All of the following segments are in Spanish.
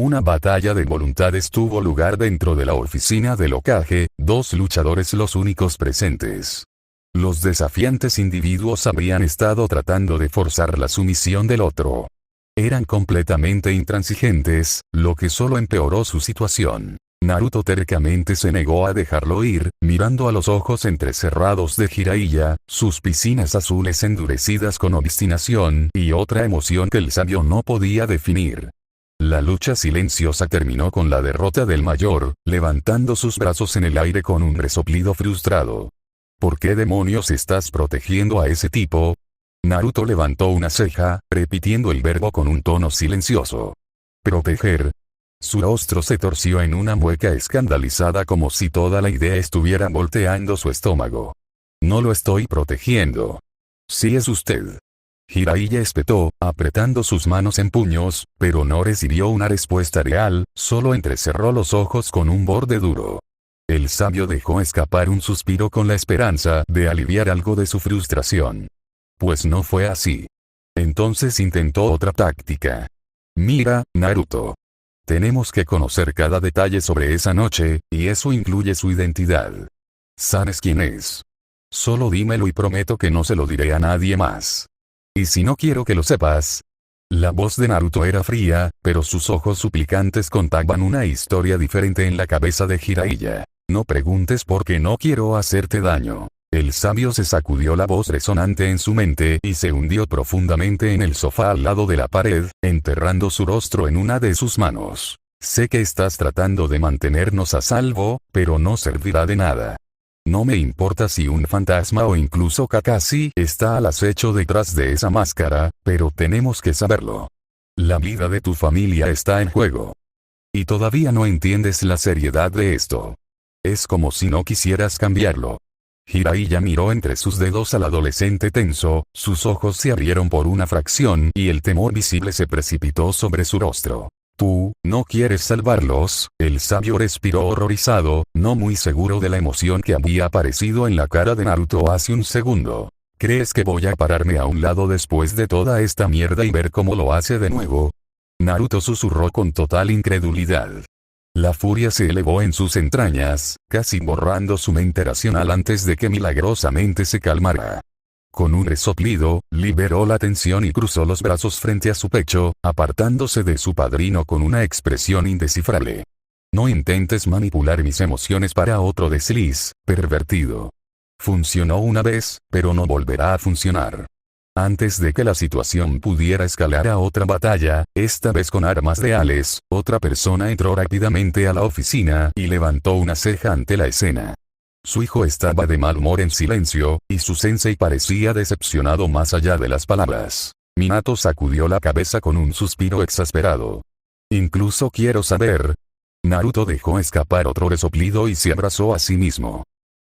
Una batalla de voluntades tuvo lugar dentro de la oficina del Hokage, dos luchadores los únicos presentes. Los desafiantes individuos habrían estado tratando de forzar la sumisión del otro. Eran completamente intransigentes, lo que solo empeoró su situación. Naruto tercamente se negó a dejarlo ir, mirando a los ojos entrecerrados de Jiraiya, sus piscinas azules endurecidas con obstinación y otra emoción que el sabio no podía definir. La lucha silenciosa terminó con la derrota del mayor, levantando sus brazos en el aire con un resoplido frustrado. ¿Por qué demonios estás protegiendo a ese tipo? Naruto levantó una ceja, repitiendo el verbo con un tono silencioso. ¿Proteger? Su rostro se torció en una mueca escandalizada como si toda la idea estuviera volteando su estómago. No lo estoy protegiendo. Sí es usted. Jiraiya espetó, apretando sus manos en puños, pero no recibió una respuesta real, solo entrecerró los ojos con un borde duro. El sabio dejó escapar un suspiro con la esperanza de aliviar algo de su frustración. Pues no fue así. Entonces intentó otra táctica. Mira, Naruto. Tenemos que conocer cada detalle sobre esa noche, y eso incluye su identidad. ¿Sabes quién es? Solo dímelo y prometo que no se lo diré a nadie más. Y si no quiero que lo sepas. La voz de Naruto era fría, pero sus ojos suplicantes contaban una historia diferente en la cabeza de Jiraiya. No preguntes porque no quiero hacerte daño. El sabio se sacudió la voz resonante en su mente y se hundió profundamente en el sofá al lado de la pared, enterrando su rostro en una de sus manos. Sé que estás tratando de mantenernos a salvo, pero no servirá de nada. No me importa si un fantasma o incluso Kakashi está al acecho detrás de esa máscara, pero tenemos que saberlo. La vida de tu familia está en juego. Y todavía no entiendes la seriedad de esto. Es como si no quisieras cambiarlo. Jiraiya miró entre sus dedos al adolescente tenso, sus ojos se abrieron por una fracción y el temor visible se precipitó sobre su rostro. ¿Tú, no quieres salvarlos? El sabio respiró horrorizado, no muy seguro de la emoción que había aparecido en la cara de Naruto hace un segundo. ¿Crees que voy a pararme a un lado después de toda esta mierda y ver cómo lo hace de nuevo? Naruto susurró con total incredulidad. La furia se elevó en sus entrañas, casi borrando su mente racional antes de que milagrosamente se calmara. Con un resoplido, liberó la tensión y cruzó los brazos frente a su pecho, apartándose de su padrino con una expresión indescifrable. No intentes manipular mis emociones para otro desliz, pervertido. Funcionó una vez, pero no volverá a funcionar. Antes de que la situación pudiera escalar a otra batalla, esta vez con armas reales, otra persona entró rápidamente a la oficina y levantó una ceja ante la escena. Su hijo estaba de mal humor en silencio, y su sensei parecía decepcionado más allá de las palabras. Minato sacudió la cabeza con un suspiro exasperado. Incluso quiero saber. Naruto dejó escapar otro resoplido y se abrazó a sí mismo.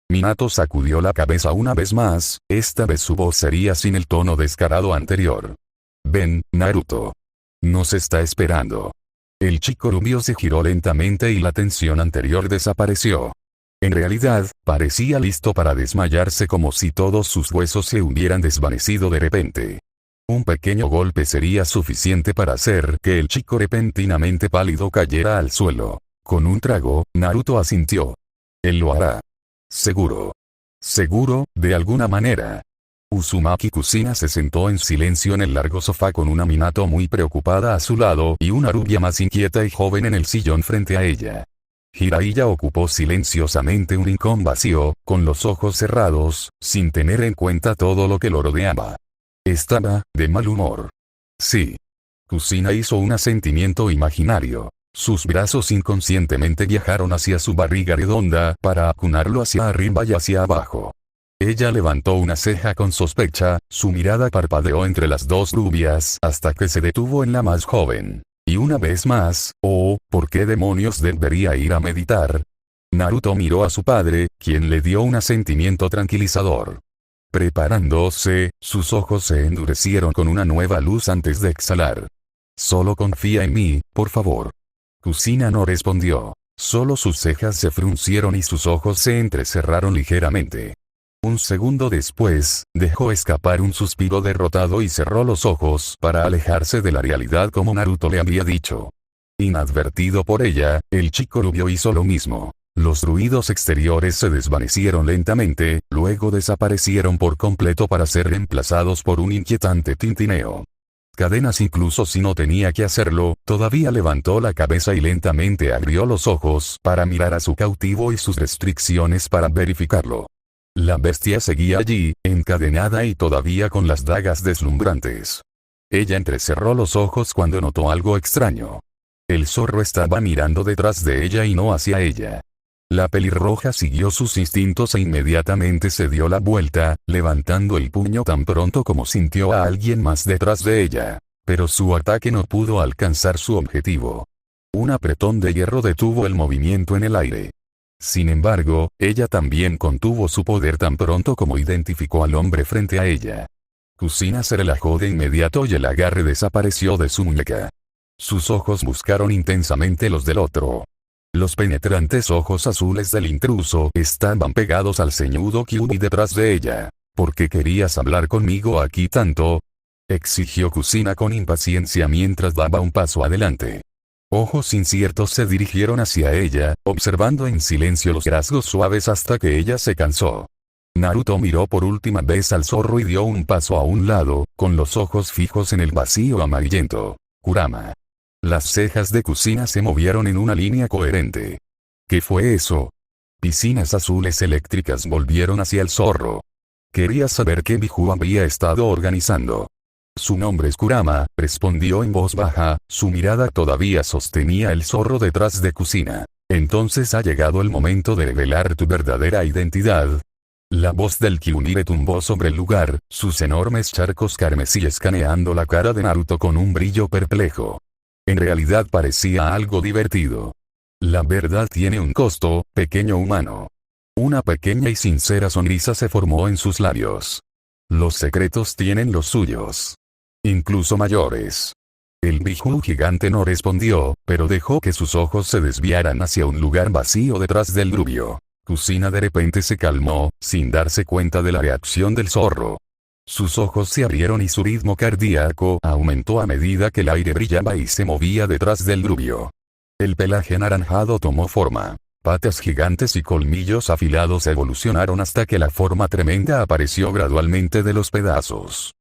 Minato sacudió la cabeza una vez más, esta vez su voz sería sin el tono descarado anterior. Ven, Naruto. Nos está esperando. El chico rubio se giró lentamente y la tensión anterior desapareció. En realidad, parecía listo para desmayarse como si todos sus huesos se hubieran desvanecido de repente. Un pequeño golpe sería suficiente para hacer que el chico repentinamente pálido cayera al suelo. Con un trago, Naruto asintió. Él lo hará. Seguro. Seguro, de alguna manera. Uzumaki Kusina se sentó en silencio en el largo sofá con una Minato muy preocupada a su lado y una rubia más inquieta y joven en el sillón frente a ella. Jiraiya ocupó silenciosamente un rincón vacío, con los ojos cerrados, sin tener en cuenta todo lo que lo rodeaba. Estaba, de mal humor. Sí. Kusina hizo un asentimiento imaginario. Sus brazos inconscientemente viajaron hacia su barriga redonda para acunarlo hacia arriba y hacia abajo. Ella levantó una ceja con sospecha, su mirada parpadeó entre las dos rubias hasta que se detuvo en la más joven. Y una vez más, ¿por qué demonios debería ir a meditar? Naruto miró a su padre, quien le dio un asentimiento tranquilizador. Preparándose, sus ojos se endurecieron con una nueva luz antes de exhalar. Solo confía en mí, por favor. Kusina no respondió. Solo sus cejas se fruncieron y sus ojos se entrecerraron ligeramente. Un segundo después, dejó escapar un suspiro derrotado y cerró los ojos para alejarse de la realidad como Naruto le había dicho. Inadvertido por ella, el chico rubio hizo lo mismo. Los ruidos exteriores se desvanecieron lentamente, luego desaparecieron por completo para ser reemplazados por un inquietante tintineo. Cadenas, incluso si no tenía que hacerlo, todavía levantó la cabeza y lentamente abrió los ojos para mirar a su cautivo y sus restricciones para verificarlo. La bestia seguía allí, encadenada y todavía con las dagas deslumbrantes. Ella entrecerró los ojos cuando notó algo extraño. El zorro estaba mirando detrás de ella y no hacia ella. La pelirroja siguió sus instintos e inmediatamente se dio la vuelta, levantando el puño tan pronto como sintió a alguien más detrás de ella. Pero su ataque no pudo alcanzar su objetivo. Un apretón de hierro detuvo el movimiento en el aire. Sin embargo, ella también contuvo su poder tan pronto como identificó al hombre frente a ella. Kusina se relajó de inmediato y el agarre desapareció de su muñeca. Sus ojos buscaron intensamente los del otro. Los penetrantes ojos azules del intruso estaban pegados al ceñudo Kyuubi detrás de ella. ¿Por qué querías hablar conmigo aquí tanto?, exigió Kusina con impaciencia mientras daba un paso adelante. Ojos inciertos se dirigieron hacia ella, observando en silencio los rasgos suaves hasta que ella se cansó. Naruto miró por última vez al zorro y dio un paso a un lado, con los ojos fijos en el vacío amarillento. Kurama. Las cejas de Kusina se movieron en una línea coherente. ¿Qué fue eso? Piscinas azules eléctricas volvieron hacia el zorro. Quería saber qué Biju había estado organizando. Su nombre es Kurama, respondió en voz baja, su mirada todavía sostenía el zorro detrás de Kusina. Entonces ha llegado el momento de revelar tu verdadera identidad. La voz del Kyuubi retumbó sobre el lugar, sus enormes charcos carmesí escaneando la cara de Naruto con un brillo perplejo. En realidad parecía algo divertido. La verdad tiene un costo, pequeño humano. Una pequeña y sincera sonrisa se formó en sus labios. Los secretos tienen los suyos. Incluso mayores. El Biju gigante no respondió, pero dejó que sus ojos se desviaran hacia un lugar vacío detrás del rubio. Kusina de repente se calmó, sin darse cuenta de la reacción del zorro. Sus ojos se abrieron y su ritmo cardíaco aumentó a medida que el aire brillaba y se movía detrás del rubio. El pelaje anaranjado tomó forma. Patas gigantes y colmillos afilados evolucionaron hasta que la forma tremenda apareció gradualmente de los pedazos.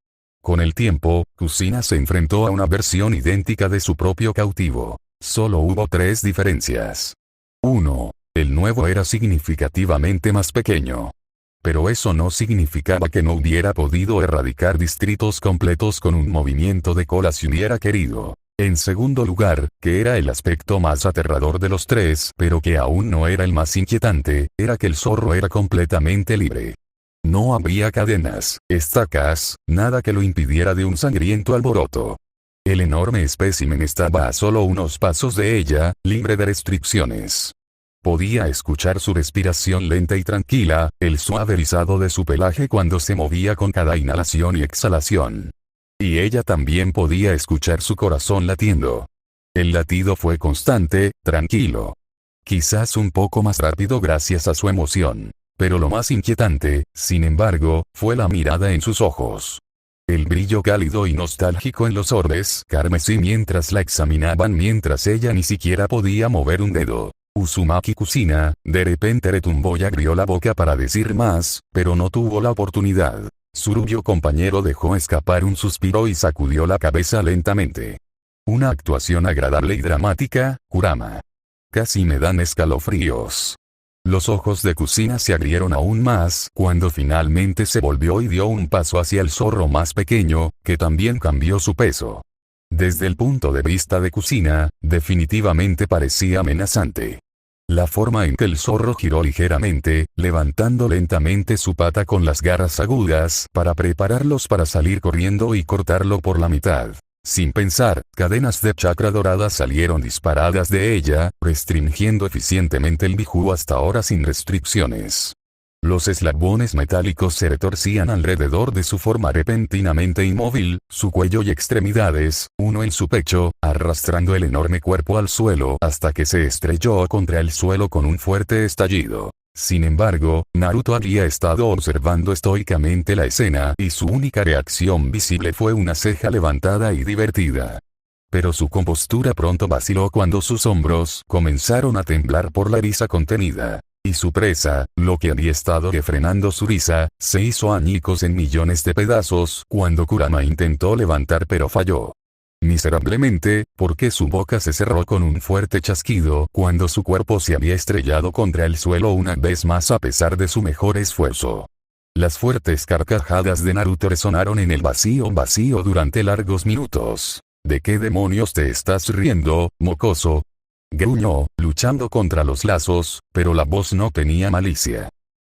Con el tiempo, Kusina se enfrentó a una versión idéntica de su propio cautivo. Solo hubo 3 diferencias. 1. El nuevo era significativamente más pequeño. Pero eso no significaba que no hubiera podido erradicar distritos completos con un movimiento de cola si hubiera querido. En segundo lugar, que era el aspecto más aterrador de los 3, pero que aún no era el más inquietante, era que el zorro era completamente libre. No había cadenas, estacas, nada que lo impidiera de un sangriento alboroto. El enorme espécimen estaba a solo unos pasos de ella, libre de restricciones. Podía escuchar su respiración lenta y tranquila, el suave rizado de su pelaje cuando se movía con cada inhalación y exhalación. Y ella también podía escuchar su corazón latiendo. El latido fue constante, tranquilo. Quizás un poco más rápido gracias a su emoción. Pero lo más inquietante, sin embargo, fue la mirada en sus ojos. El brillo cálido y nostálgico en los orbes carmesí mientras la examinaban mientras ella ni siquiera podía mover un dedo. Uzumaki Kusina, de repente retumbó y abrió la boca para decir más, pero no tuvo la oportunidad. Su rubio compañero dejó escapar un suspiro y sacudió la cabeza lentamente. Una actuación agradable y dramática, Kurama. Casi me dan escalofríos. Los ojos de Kusina se abrieron aún más cuando finalmente se volvió y dio un paso hacia el zorro más pequeño, que también cambió su peso. Desde el punto de vista de Kusina, definitivamente parecía amenazante. La forma en que el zorro giró ligeramente, levantando lentamente su pata con las garras agudas para prepararlos para salir corriendo y cortarlo por la mitad. Sin pensar, cadenas de chakra dorada salieron disparadas de ella, restringiendo eficientemente el Biju hasta ahora sin restricciones. Los eslabones metálicos se retorcían alrededor de su forma repentinamente inmóvil, su cuello y extremidades, uno en su pecho, arrastrando el enorme cuerpo al suelo hasta que se estrelló contra el suelo con un fuerte estallido. Sin embargo, Naruto había estado observando estoicamente la escena y su única reacción visible fue una ceja levantada y divertida. Pero su compostura pronto vaciló cuando sus hombros comenzaron a temblar por la risa contenida. Y su presa, lo que había estado refrenando su risa, se hizo añicos en millones de pedazos cuando Kurama intentó levantar pero falló miserablemente, porque su boca se cerró con un fuerte chasquido cuando su cuerpo se había estrellado contra el suelo una vez más a pesar de su mejor esfuerzo. Las fuertes carcajadas de Naruto resonaron en el vacío durante largos minutos. ¿De qué demonios te estás riendo, mocoso? Gruñó, luchando contra los lazos, pero la voz no tenía malicia.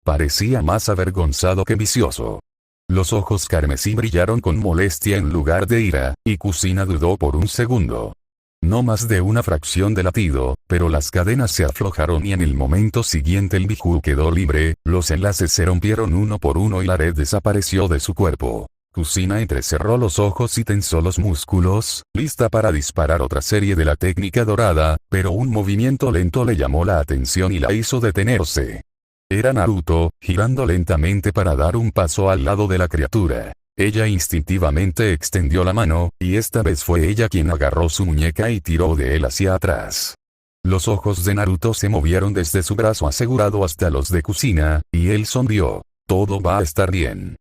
Parecía más avergonzado que vicioso. Los ojos carmesí brillaron con molestia en lugar de ira, y Kusina dudó por un segundo. No más de una fracción de latido, pero las cadenas se aflojaron y en el momento siguiente el Biju quedó libre, los enlaces se rompieron uno por uno y la red desapareció de su cuerpo. Kusina entrecerró los ojos y tensó los músculos, lista para disparar otra serie de la técnica dorada, pero un movimiento lento le llamó la atención y la hizo detenerse. Era Naruto, girando lentamente para dar un paso al lado de la criatura. Ella instintivamente extendió la mano, y esta vez fue ella quien agarró su muñeca y tiró de él hacia atrás. Los ojos de Naruto se movieron desde su brazo asegurado hasta los de Kusina, y él sonrió. Todo va a estar bien.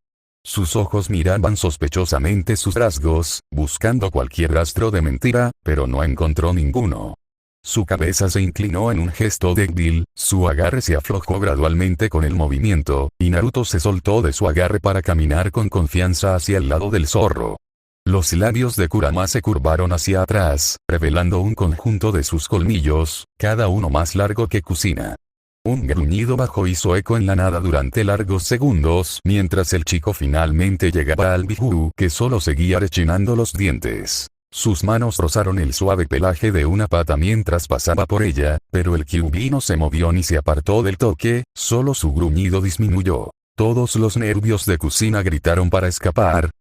Sus ojos miraban sospechosamente sus rasgos, buscando cualquier rastro de mentira, pero no encontró ninguno. Su cabeza se inclinó en un gesto débil, su agarre se aflojó gradualmente con el movimiento, y Naruto se soltó de su agarre para caminar con confianza hacia el lado del zorro. Los labios de Kurama se curvaron hacia atrás, revelando un conjunto de sus colmillos, cada uno más largo que Kusina. Un gruñido bajo hizo eco en la nada durante largos segundos mientras el chico finalmente llegaba al Biju que solo seguía rechinando los dientes. Sus manos rozaron el suave pelaje de una pata mientras pasaba por ella, pero el Kyuubi no se movió ni se apartó del toque, solo su gruñido disminuyó. Todos los nervios de Kusina gritaron para escapar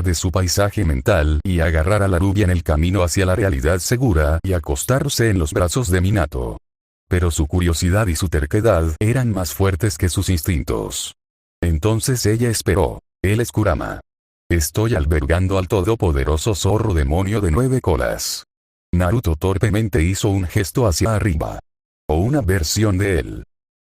de su paisaje mental y agarrar a la rubia en el camino hacia la realidad segura y acostarse en los brazos de Minato. Pero su curiosidad y su terquedad eran más fuertes que sus instintos. Entonces ella esperó. Él es Kurama. Estoy albergando al todopoderoso zorro demonio de 9 colas. Naruto torpemente hizo un gesto hacia arriba. O una versión de él.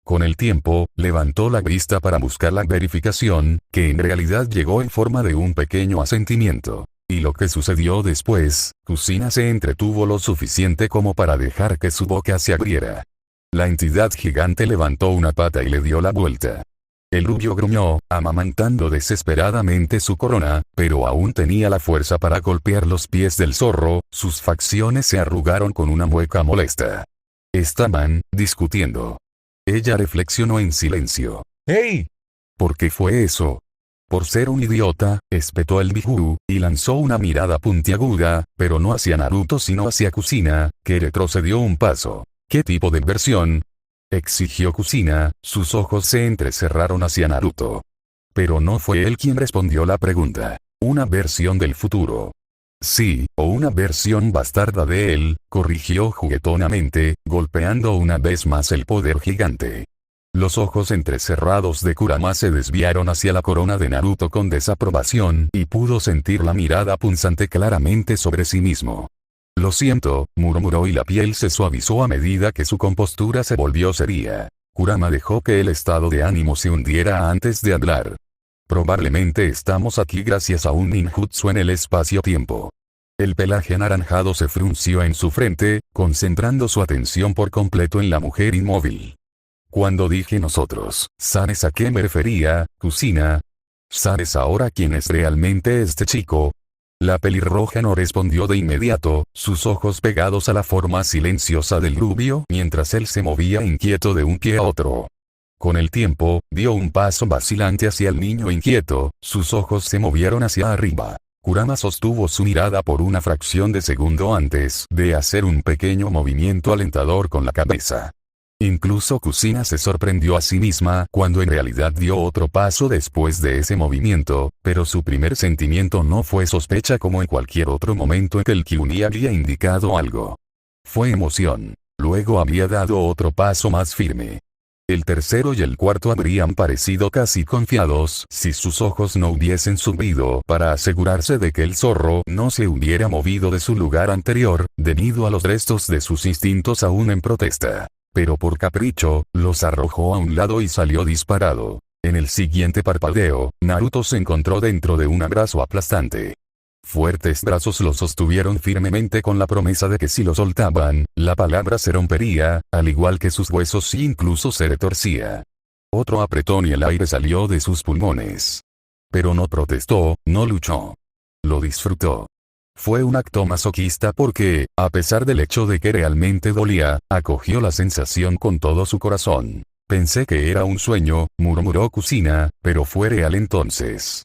Con el tiempo, levantó la vista para buscar la verificación, que en realidad llegó en forma de un pequeño asentimiento. Y lo que sucedió después, Kusina se entretuvo lo suficiente como para dejar que su boca se abriera. La entidad gigante levantó una pata y le dio la vuelta. El rubio gruñó, amamantando desesperadamente su corona, pero aún tenía la fuerza para golpear los pies del zorro, sus facciones se arrugaron con una mueca molesta. Estaban discutiendo. Ella reflexionó en silencio. ¡Hey! ¿Por qué fue eso? Por ser un idiota, espetó el Biju, y lanzó una mirada puntiaguda, pero no hacia Naruto sino hacia Kusina, que retrocedió un paso. ¿Qué tipo de versión? Exigió Kusina, sus ojos se entrecerraron hacia Naruto. Pero no fue él quien respondió la pregunta. Una versión del futuro. Sí, o una versión bastarda de él, corrigió juguetonamente, golpeando una vez más el poder gigante. Los ojos entrecerrados de Kurama se desviaron hacia la corona de Naruto con desaprobación y pudo sentir la mirada punzante claramente sobre sí mismo. Lo siento, murmuró y la piel se suavizó a medida que su compostura se volvió seria. Kurama dejó que el estado de ánimo se hundiera antes de hablar. Probablemente estamos aquí gracias a un ninjutsu en el espacio-tiempo. El pelaje anaranjado se frunció en su frente, concentrando su atención por completo en la mujer inmóvil. Cuando dije nosotros, ¿sabes a qué me refería, Kusina? ¿Sabes ahora quién es realmente este chico? La pelirroja no respondió de inmediato, sus ojos pegados a la forma silenciosa del rubio mientras él se movía inquieto de un pie a otro. Con el tiempo, dio un paso vacilante hacia el niño inquieto, sus ojos se movieron hacia arriba. Kurama sostuvo su mirada por una fracción de segundo antes de hacer un pequeño movimiento alentador con la cabeza. Incluso Kusina se sorprendió a sí misma cuando en realidad dio otro paso después de ese movimiento, pero su primer sentimiento no fue sospecha como en cualquier otro momento en que el Kyuubi había indicado algo. Fue emoción. Luego había dado otro paso más firme. El tercero y el cuarto habrían parecido casi confiados si sus ojos no hubiesen subido para asegurarse de que el zorro no se hubiera movido de su lugar anterior, debido a los restos de sus instintos aún en protesta. Pero por capricho, los arrojó a un lado y salió disparado. En el siguiente parpadeo, Naruto se encontró dentro de un abrazo aplastante. Fuertes brazos lo sostuvieron firmemente con la promesa de que si lo soltaban, la palabra se rompería, al igual que sus huesos e incluso se retorcía. Otro apretón y el aire salió de sus pulmones. Pero no protestó, no luchó. Lo disfrutó. Fue un acto masoquista porque, a pesar del hecho de que realmente dolía, acogió la sensación con todo su corazón. Pensé que era un sueño, murmuró Kushina, pero fue real entonces.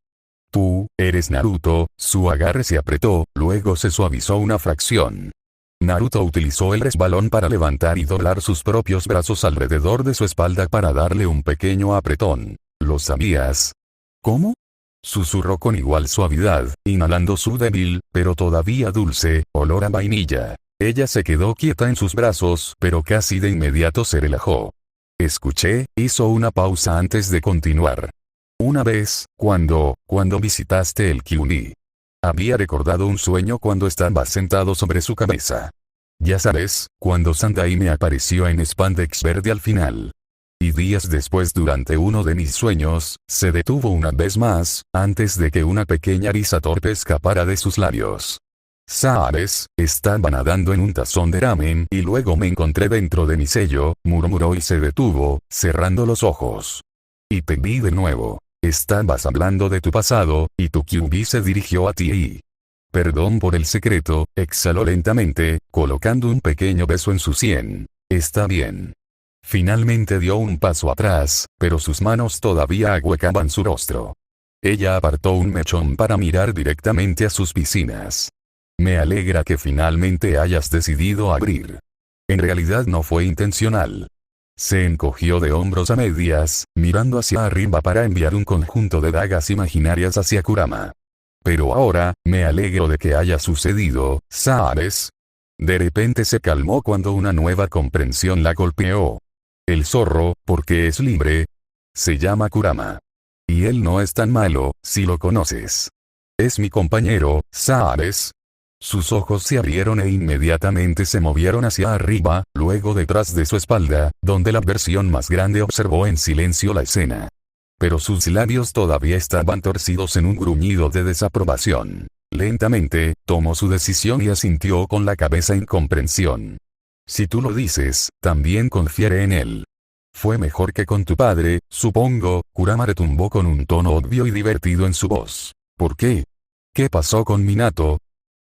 Tú, eres Naruto. Su agarre se apretó, luego se suavizó una fracción. Naruto utilizó el resbalón para levantar y doblar sus propios brazos alrededor de su espalda para darle un pequeño apretón. ¿Lo sabías? ¿Cómo? Susurró con igual suavidad, inhalando su débil, pero todavía dulce, olor a vainilla. Ella se quedó quieta en sus brazos, pero casi de inmediato se relajó. Escuché, hizo una pausa antes de continuar. Una vez, cuando visitaste el Kyuubi. Había recordado un sueño cuando estaba sentado sobre su cabeza. Ya sabes, cuando Sandai me apareció en spandex verde al final. Y días después durante uno de mis sueños, se detuvo una vez más, antes de que una pequeña risa torpe escapara de sus labios. ¿Sabes? Estaba nadando en un tazón de ramen y luego me encontré dentro de mi sello, murmuró y se detuvo, cerrando los ojos. Y te vi de nuevo. Estabas hablando de tu pasado, y tu Kyuubi se dirigió a ti y... Perdón por el secreto, exhaló lentamente, colocando un pequeño beso en su sien. Está bien. Finalmente dio un paso atrás, pero sus manos todavía ahuecaban su rostro. Ella apartó un mechón para mirar directamente a sus piscinas. Me alegra que finalmente hayas decidido abrir. En realidad no fue intencional. Se encogió de hombros a medias, mirando hacia arriba para enviar un conjunto de dagas imaginarias hacia Kurama. Pero ahora, me alegro de que haya sucedido, ¿sabes? De repente se calmó cuando una nueva comprensión la golpeó. El zorro, porque es libre, se llama Kurama. Y él no es tan malo, si lo conoces. Es mi compañero, ¿sabes? Sus ojos se abrieron e inmediatamente se movieron hacia arriba, luego detrás de su espalda, donde la versión más grande observó en silencio la escena. Pero sus labios todavía estaban torcidos en un gruñido de desaprobación. Lentamente, tomó su decisión y asintió con la cabeza en comprensión. Si tú lo dices, también confiaré en él. Fue mejor que con tu padre, supongo. Kurama retumbó con un tono obvio y divertido en su voz. ¿Por qué? ¿Qué pasó con Minato?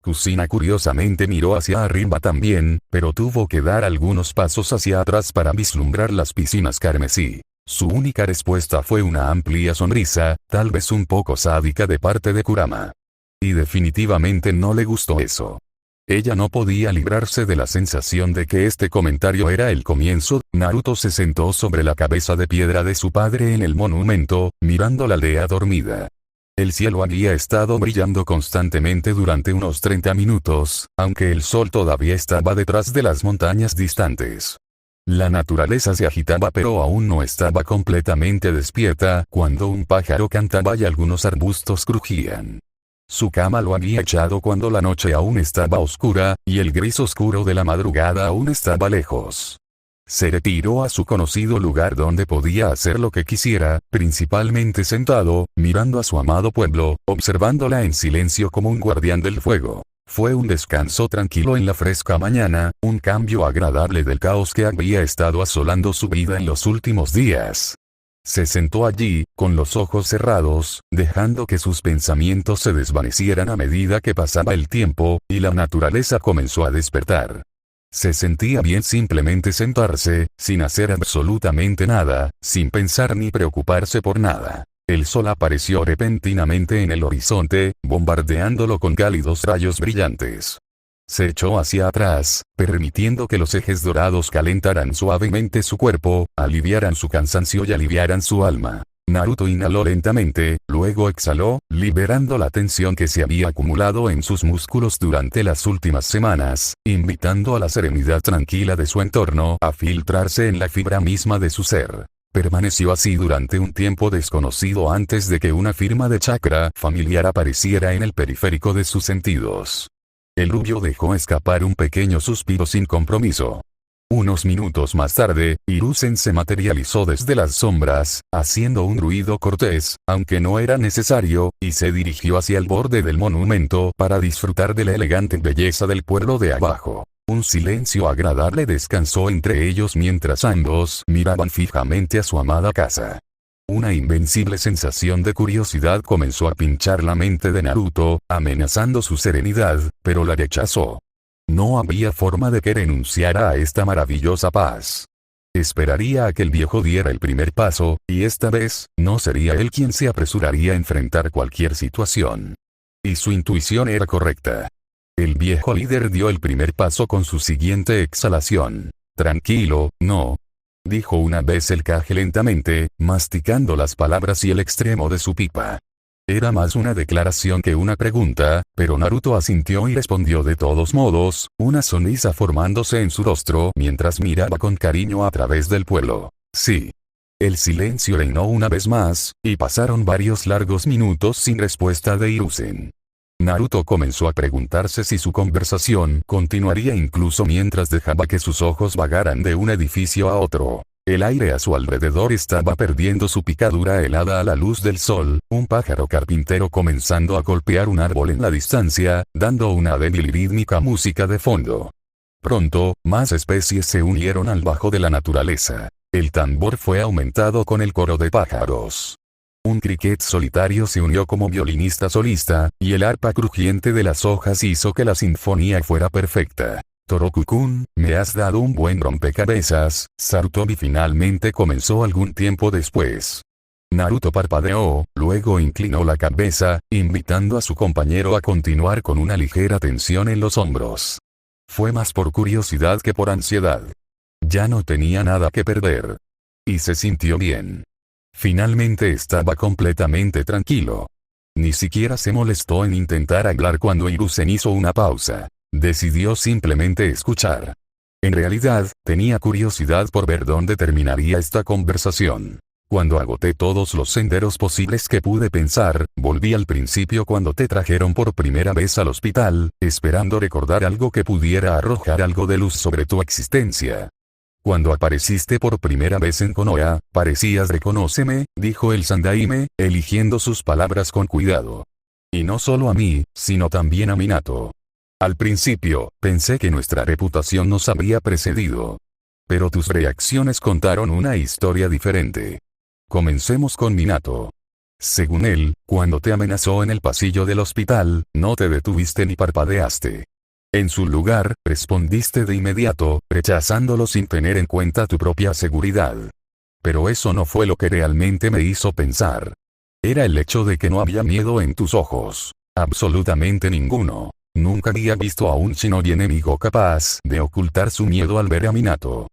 Kushina curiosamente miró hacia arriba también, pero tuvo que dar algunos pasos hacia atrás para vislumbrar las piscinas carmesí. Su única respuesta fue una amplia sonrisa, tal vez un poco sádica de parte de Kurama. Y definitivamente no le gustó eso. Ella no podía librarse de la sensación de que este comentario era el comienzo. Naruto se sentó sobre la cabeza de piedra de su padre en el monumento, mirando la aldea dormida. El cielo había estado brillando constantemente durante unos 30 minutos, aunque el sol todavía estaba detrás de las montañas distantes. La naturaleza se agitaba pero aún no estaba completamente despierta cuando un pájaro cantaba y algunos arbustos crujían. Su cama lo había echado cuando la noche aún estaba oscura, y el gris oscuro de la madrugada aún estaba lejos. Se retiró a su conocido lugar donde podía hacer lo que quisiera, principalmente sentado, mirando a su amado pueblo, observándola en silencio como un guardián del fuego. Fue un descanso tranquilo en la fresca mañana, un cambio agradable del caos que había estado asolando su vida en los últimos días. Se sentó allí, con los ojos cerrados, dejando que sus pensamientos se desvanecieran a medida que pasaba el tiempo, y la naturaleza comenzó a despertar. Se sentía bien simplemente sentarse, sin hacer absolutamente nada, sin pensar ni preocuparse por nada. El sol apareció repentinamente en el horizonte, bombardeándolo con cálidos rayos brillantes. Se echó hacia atrás, permitiendo que los ejes dorados calentaran suavemente su cuerpo, aliviaran su cansancio y aliviaran su alma. Naruto inhaló lentamente, luego exhaló, liberando la tensión que se había acumulado en sus músculos durante las últimas semanas, invitando a la serenidad tranquila de su entorno a filtrarse en la fibra misma de su ser. Permaneció así durante un tiempo desconocido antes de que una firma de chakra familiar apareciera en el periférico de sus sentidos. El rubio dejó escapar un pequeño suspiro sin compromiso. Unos minutos más tarde, Hiruzen se materializó desde las sombras, haciendo un ruido cortés, aunque no era necesario, y se dirigió hacia el borde del monumento para disfrutar de la elegante belleza del pueblo de abajo. Un silencio agradable descansó entre ellos mientras ambos miraban fijamente a su amada casa. Una invencible sensación de curiosidad comenzó a pinchar la mente de Naruto, amenazando su serenidad, pero la rechazó. No había forma de que renunciara a esta maravillosa paz. Esperaría a que el viejo diera el primer paso, y esta vez, no sería él quien se apresuraría a enfrentar cualquier situación. Y su intuición era correcta. El viejo líder dio el primer paso con su siguiente exhalación. Tranquilo, no. Dijo una vez el Kage lentamente, masticando las palabras y el extremo de su pipa. Era más una declaración que una pregunta, pero Naruto asintió y respondió de todos modos, una sonrisa formándose en su rostro mientras miraba con cariño a través del pueblo. Sí. El silencio reinó una vez más, y pasaron varios largos minutos sin respuesta de Hiruzen. Naruto comenzó a preguntarse si su conversación continuaría incluso mientras dejaba que sus ojos vagaran de un edificio a otro. El aire a su alrededor estaba perdiendo su picadura helada a la luz del sol, un pájaro carpintero comenzando a golpear un árbol en la distancia, dando una débil y rítmica música de fondo. Pronto, más especies se unieron al bajo de la naturaleza. El tambor fue aumentado con el coro de pájaros. Un cricket solitario se unió como violinista solista, y el arpa crujiente de las hojas hizo que la sinfonía fuera perfecta. Toroku-kun, me has dado un buen rompecabezas, Sarutobi finalmente comenzó algún tiempo después. Naruto parpadeó, luego inclinó la cabeza, invitando a su compañero a continuar con una ligera tensión en los hombros. Fue más por curiosidad que por ansiedad. Ya no tenía nada que perder. Y se sintió bien. Finalmente estaba completamente tranquilo. Ni siquiera se molestó en intentar hablar cuando Hiruzen hizo una pausa. Decidió simplemente escuchar. En realidad, tenía curiosidad por ver dónde terminaría esta conversación. Cuando agoté todos los senderos posibles que pude pensar, volví al principio cuando te trajeron por primera vez al hospital, esperando recordar algo que pudiera arrojar algo de luz sobre tu existencia. Cuando apareciste por primera vez en Konoha, parecías reconóceme, dijo el Sandaime, eligiendo sus palabras con cuidado. Y no solo a mí, sino también a Minato. Al principio, pensé que nuestra reputación nos habría precedido. Pero tus reacciones contaron una historia diferente. Comencemos con Minato. Según él, cuando te amenazó en el pasillo del hospital, no te detuviste ni parpadeaste. En su lugar, respondiste de inmediato, rechazándolo sin tener en cuenta tu propia seguridad. Pero eso no fue lo que realmente me hizo pensar. Era el hecho de que no había miedo en tus ojos. Absolutamente ninguno. Nunca había visto a un shinobi enemigo capaz de ocultar su miedo al ver a Minato.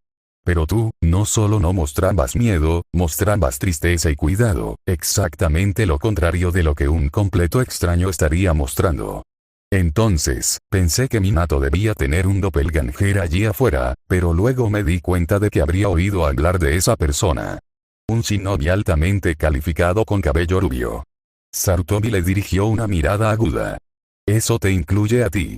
Pero tú, no solo no mostrabas miedo, mostrabas tristeza y cuidado, exactamente lo contrario de lo que un completo extraño estaría mostrando. Entonces, pensé que Minato debía tener un doppelganger allí afuera, pero luego me di cuenta de que habría oído hablar de esa persona. Un shinobi altamente calificado con cabello rubio. Sarutobi le dirigió una mirada aguda. Eso te incluye a ti.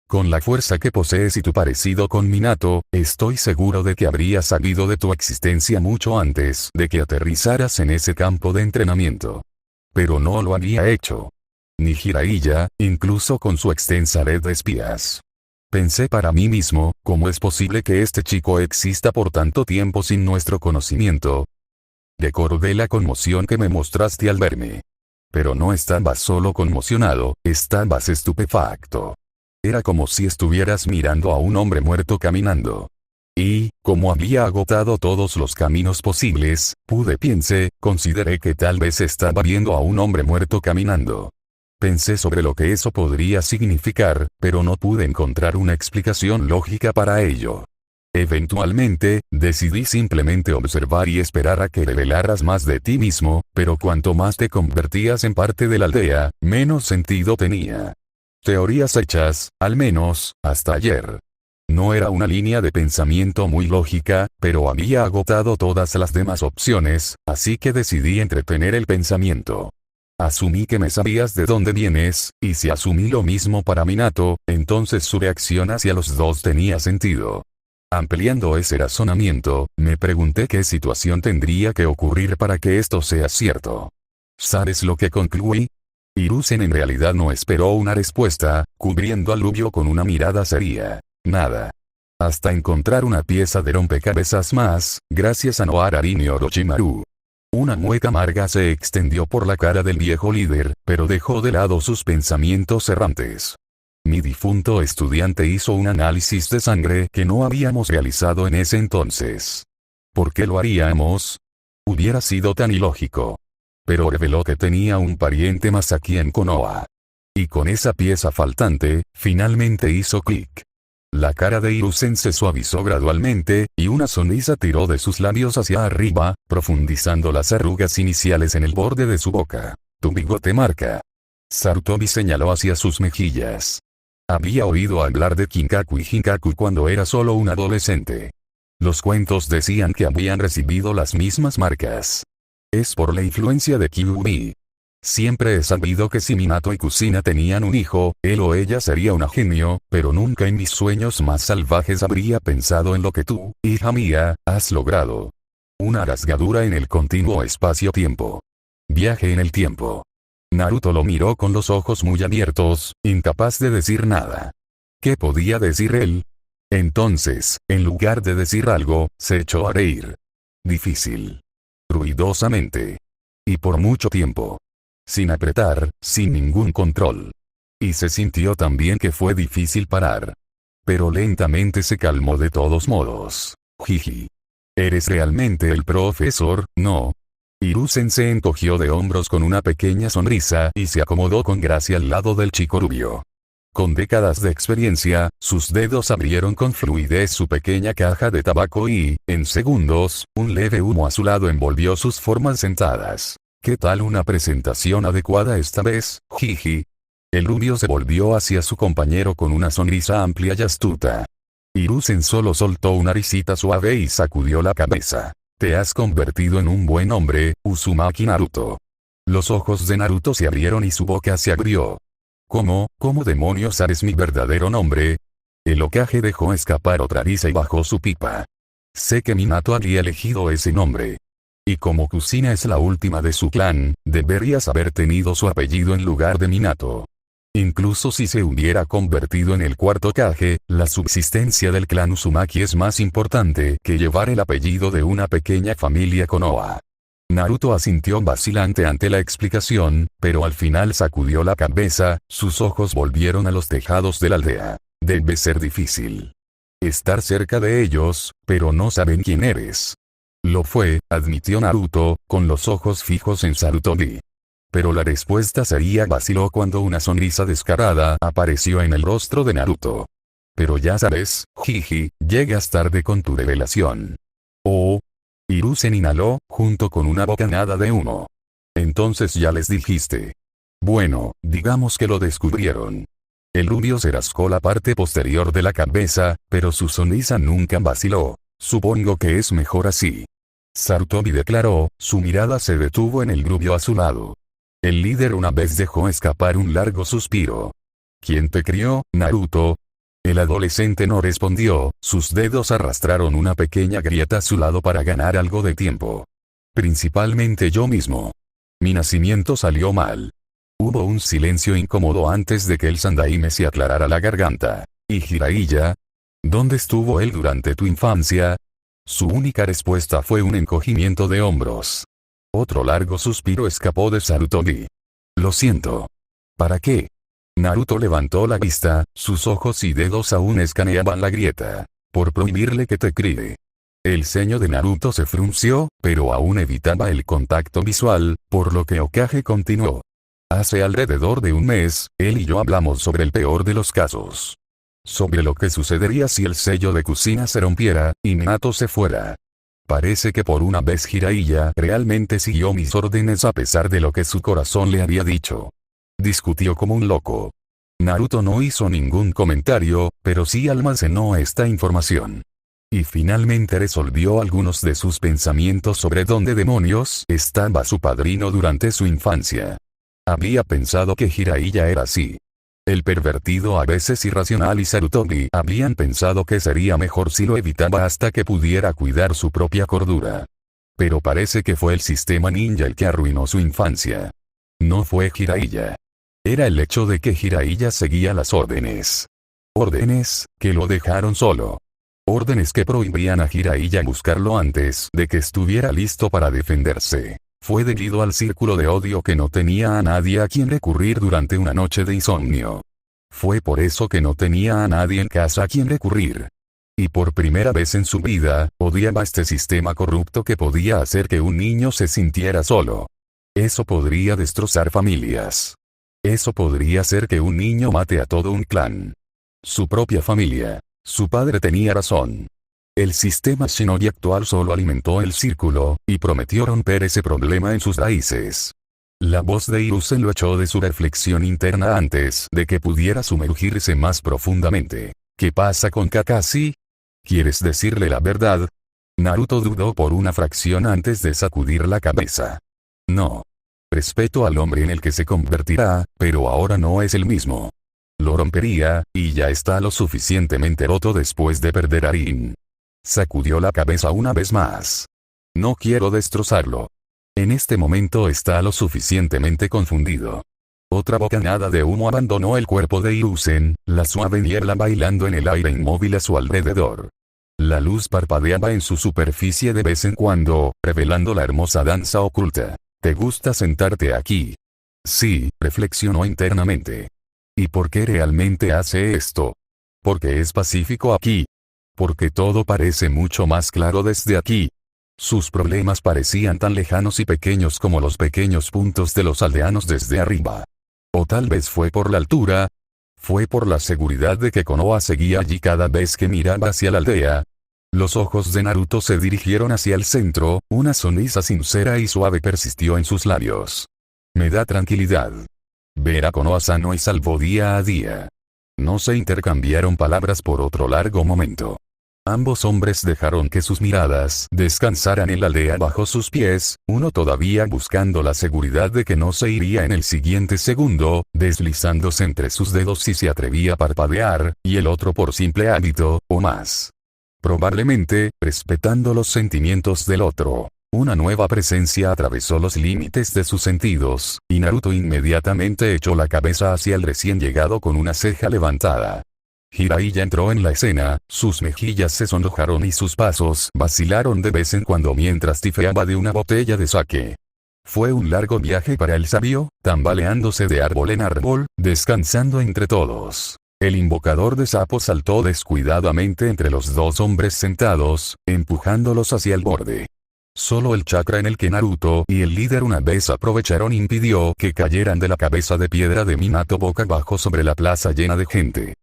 Con la fuerza que posees y tu parecido con Minato, estoy seguro de que habría sabido de tu existencia mucho antes de que aterrizaras en ese campo de entrenamiento. Pero no lo había hecho. Ni Jiraiya, incluso con su extensa red de espías. Pensé para mí mismo, ¿cómo es posible que este chico exista por tanto tiempo sin nuestro conocimiento? Recordé la conmoción que me mostraste al verme. Pero no estabas solo conmocionado, estabas estupefacto. Era como si estuvieras mirando a un hombre muerto caminando. Y, como había agotado todos los caminos posibles, consideré que tal vez estaba viendo a un hombre muerto caminando. Pensé sobre lo que eso podría significar, pero no pude encontrar una explicación lógica para ello. Eventualmente, decidí simplemente observar y esperar a que revelaras más de ti mismo, pero cuanto más te convertías en parte de la aldea, menos sentido tenía. Teorías hechas, al menos, hasta ayer. No era una línea de pensamiento muy lógica, pero había agotado todas las demás opciones, así que decidí entretener el pensamiento. Asumí que me sabías de dónde vienes, y si asumí lo mismo para Minato, entonces su reacción hacia los dos tenía sentido. Ampliando ese razonamiento, me pregunté qué situación tendría que ocurrir para que esto sea cierto. ¿Sabes lo que concluí? Hiruzen en realidad no esperó una respuesta, cubriendo a Rubio con una mirada seria. Nada. Hasta encontrar una pieza de rompecabezas más, gracias a Noararin y Orochimaru. Una mueca amarga se extendió por la cara del viejo líder, pero dejó de lado sus pensamientos errantes. Mi difunto estudiante hizo un análisis de sangre que no habíamos realizado en ese entonces. ¿Por qué lo haríamos? Hubiera sido tan ilógico. Pero reveló que tenía un pariente más aquí en Konoha. Y con esa pieza faltante, finalmente hizo clic. La cara de Hiruzen se suavizó gradualmente, y una sonrisa tiró de sus labios hacia arriba, profundizando las arrugas iniciales en el borde de su boca. Tu bigote marca. Sarutobi señaló hacia sus mejillas. Había oído hablar de Kinkaku y Jinkaku cuando era solo un adolescente. Los cuentos decían que habían recibido las mismas marcas. Es por la influencia de Kyuubi. Siempre he sabido que si Minato y Kusina tenían un hijo, él o ella sería un genio, pero nunca en mis sueños más salvajes habría pensado en lo que tú, hija mía, has logrado. Una rasgadura en el continuo espacio-tiempo. Viaje en el tiempo. Naruto lo miró con los ojos muy abiertos, incapaz de decir nada. ¿Qué podía decir él? Entonces, en lugar de decir algo, se echó a reír. Difícil. Ruidosamente. Y por mucho tiempo. Sin apretar, sin ningún control. Y se sintió también que fue difícil parar. Pero lentamente se calmó de todos modos. Jiji. Eres realmente el profesor, ¿no? Hiruzen se encogió de hombros con una pequeña sonrisa y se acomodó con gracia al lado del chico rubio. Con décadas de experiencia, sus dedos abrieron con fluidez su pequeña caja de tabaco y, en segundos, un leve humo azulado envolvió sus formas sentadas. ¿Qué tal una presentación adecuada esta vez, jiji? El rubio se volvió hacia su compañero con una sonrisa amplia y astuta. Hiruzen solo soltó una risita suave y sacudió la cabeza. Te has convertido en un buen hombre, Uzumaki Naruto. Los ojos de Naruto se abrieron y su boca se abrió. ¿Cómo demonios sabes mi verdadero nombre? El Hokage dejó escapar otra risa y bajó su pipa. Sé que Minato habría elegido ese nombre. Y como Kusina es la última de su clan, deberías haber tenido su apellido en lugar de Minato. Incluso si se hubiera convertido en el cuarto Hokage, la subsistencia del clan Uzumaki es más importante que llevar el apellido de una pequeña familia Konoha. Naruto asintió vacilante ante la explicación, pero al final sacudió la cabeza, sus ojos volvieron a los tejados de la aldea. Debe ser difícil estar cerca de ellos, pero no saben quién eres. Lo fue, admitió Naruto, con los ojos fijos en Sarutobi. Pero la respuesta sería vaciló cuando una sonrisa descarada apareció en el rostro de Naruto. Pero ya sabes, jiji, llegas tarde con tu revelación. Oh. Hiruzen inhaló, junto con una bocanada de humo. Entonces ya les dijiste. Bueno, digamos que lo descubrieron. El rubio se rascó la parte posterior de la cabeza, pero su sonrisa nunca vaciló. Supongo que es mejor así. Sarutobi declaró, su mirada se detuvo en el rubio a su lado. El líder una vez dejó escapar un largo suspiro. ¿Quién te crió, Naruto? El adolescente no respondió, sus dedos arrastraron una pequeña grieta a su lado para ganar algo de tiempo. Principalmente yo mismo. Mi nacimiento salió mal. Hubo un silencio incómodo antes de que el Sandaime se aclarara la garganta. ¿Y Jiraiya? ¿Dónde estuvo él durante tu infancia? Su única respuesta fue un encogimiento de hombros. Otro largo suspiro escapó de Sarutobi. Lo siento. ¿Para qué? Naruto levantó la vista, sus ojos y dedos aún escaneaban la grieta. Por prohibirle que te críe. El ceño de Naruto se frunció, pero aún evitaba el contacto visual, por lo que Hokage continuó. Hace alrededor de un mes, él y yo hablamos sobre el peor de los casos. sobre lo que sucedería si el sello de cocina se rompiera, y Minato se fuera. Parece que por una vez Jiraiya realmente siguió mis órdenes a pesar de lo que su corazón le había dicho. Discutió como un loco. Naruto no hizo ningún comentario, pero sí almacenó esta información. Y finalmente resolvió algunos de sus pensamientos sobre dónde demonios estaba su padrino durante su infancia. Había pensado que Jiraiya era así. El pervertido a veces irracional y Sarutobi habían pensado que sería mejor si lo evitaba hasta que pudiera cuidar su propia cordura. Pero parece que fue el sistema ninja el que arruinó su infancia. No fue Jiraiya. Era el hecho de que Jiraiya seguía las órdenes. Órdenes, que lo dejaron solo. Órdenes que prohibían a Jiraiya buscarlo antes de que estuviera listo para defenderse. Fue debido al círculo de odio que no tenía a nadie a quien recurrir durante una noche de insomnio. Fue por eso que no tenía a nadie en casa a quien recurrir. Y por primera vez en su vida, odiaba este sistema corrupto que podía hacer que un niño se sintiera solo. Eso podría destrozar familias. Eso podría hacer que un niño mate a todo un clan. Su propia familia. Su padre tenía razón. El sistema Shinobi actual solo alimentó el círculo, y prometió romper ese problema en sus raíces. La voz de Hiruzen lo echó de su reflexión interna antes de que pudiera sumergirse más profundamente. ¿Qué pasa con Kakashi? ¿Quieres decirle la verdad? Naruto dudó por una fracción antes de sacudir la cabeza. No. Respeto al hombre en el que se convertirá, pero ahora no es el mismo. Lo rompería, y ya está lo suficientemente roto después de perder a Rin. Sacudió la cabeza una vez más. No quiero destrozarlo. En este momento está lo suficientemente confundido. Otra bocanada de humo abandonó el cuerpo de Hiruzen, la suave niebla bailando en el aire inmóvil a su alrededor. La luz parpadeaba en su superficie de vez en cuando, revelando la hermosa danza oculta. ¿Te gusta sentarte aquí? Sí, reflexionó internamente. ¿Y por qué realmente hace esto? Porque es pacífico aquí. Porque todo parece mucho más claro desde aquí. Sus problemas parecían tan lejanos y pequeños como los pequeños puntos de los aldeanos desde arriba. O tal vez fue por la altura. Fue por la seguridad de que Konoha seguía allí cada vez que miraba hacia la aldea. Los ojos de Naruto se dirigieron hacia el centro, una sonrisa sincera y suave persistió en sus labios. Me da tranquilidad. Ver a Konoha sano y salvo día a día. No se intercambiaron palabras por otro largo momento. Ambos hombres dejaron que sus miradas descansaran en la aldea bajo sus pies, uno todavía buscando la seguridad de que no se iría en el siguiente segundo, deslizándose entre sus dedos si se atrevía a parpadear, y el otro por simple hábito, o más. Probablemente, respetando los sentimientos del otro. Una nueva presencia atravesó los límites de sus sentidos, y Naruto inmediatamente echó la cabeza hacia el recién llegado con una ceja levantada. Jiraiya entró en la escena, sus mejillas se sonrojaron y sus pasos vacilaron de vez en cuando mientras tifeaba de una botella de sake. Fue un largo viaje para el sabio, tambaleándose de árbol en árbol, descansando entre todos. El invocador de sapos saltó descuidadamente entre los dos hombres sentados, empujándolos hacia el borde. Solo el chakra en el que Naruto y el líder una vez aprovecharon impidió que cayeran de la cabeza de piedra de Minato boca abajo sobre la plaza llena de gente.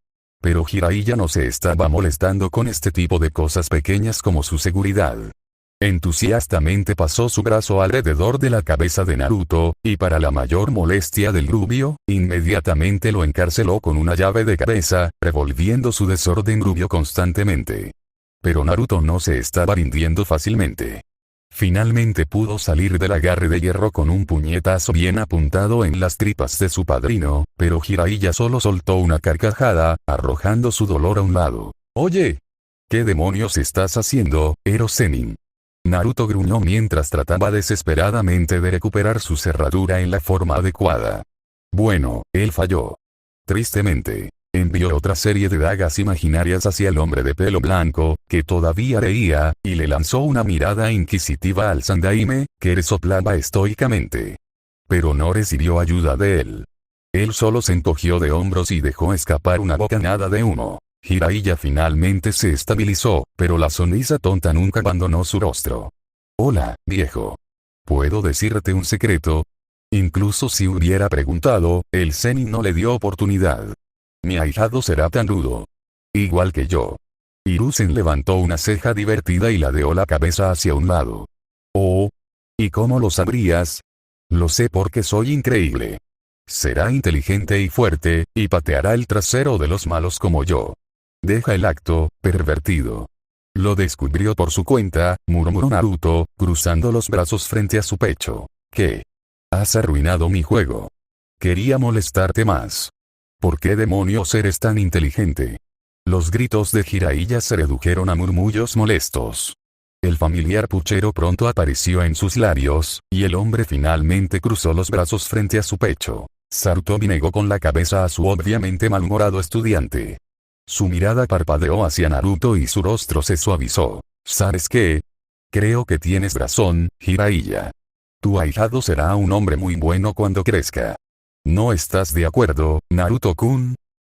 Pero Jiraiya no se estaba molestando con este tipo de cosas pequeñas como su seguridad. Entusiastamente pasó su brazo alrededor de la cabeza de Naruto, y para la mayor molestia del rubio, inmediatamente lo encarceló con una llave de cabeza, revolviendo su desorden rubio constantemente. Pero Naruto no se estaba rindiendo fácilmente. Finalmente pudo salir del agarre de hierro con un puñetazo bien apuntado en las tripas de su padrino, pero Jiraiya solo soltó una carcajada, arrojando su dolor a un lado. «Oye, ¿qué demonios estás haciendo, Ero Zenin?». Naruto gruñó mientras trataba desesperadamente de recuperar su cerradura en la forma adecuada. Bueno, él falló. Tristemente, envió otra serie de dagas imaginarias hacia el hombre de pelo blanco, que todavía reía, y le lanzó una mirada inquisitiva al Sandaime, que resoplaba estoicamente. Pero no recibió ayuda de él. Él solo se encogió de hombros y dejó escapar una bocanada de humo. Jiraiya finalmente se estabilizó, pero la sonrisa tonta nunca abandonó su rostro. «Hola, viejo. ¿Puedo decirte un secreto?». Incluso si hubiera preguntado, el Zenin no le dio oportunidad. «Mi ahijado será tan rudo». Igual que yo. Hiruzen levantó una ceja divertida y ladeó la cabeza hacia un lado. Oh. ¿Y cómo lo sabrías? Lo sé porque soy increíble. Será inteligente y fuerte, y pateará el trasero de los malos como yo. Deja el acto, pervertido. Lo descubrió por su cuenta, murmuró Naruto, cruzando los brazos frente a su pecho. ¿Qué? Has arruinado mi juego. Quería molestarte más. ¿Por qué demonios eres tan inteligente? Los gritos de Jiraiya se redujeron a murmullos molestos. El familiar puchero pronto apareció en sus labios, y el hombre finalmente cruzó los brazos frente a su pecho. Sarutobi negó con la cabeza a su obviamente malhumorado estudiante. Su mirada parpadeó hacia Naruto y su rostro se suavizó. ¿Sabes qué? Creo que tienes razón, Jiraiya. Tu ahijado será un hombre muy bueno cuando crezca. ¿No estás de acuerdo, Naruto-kun?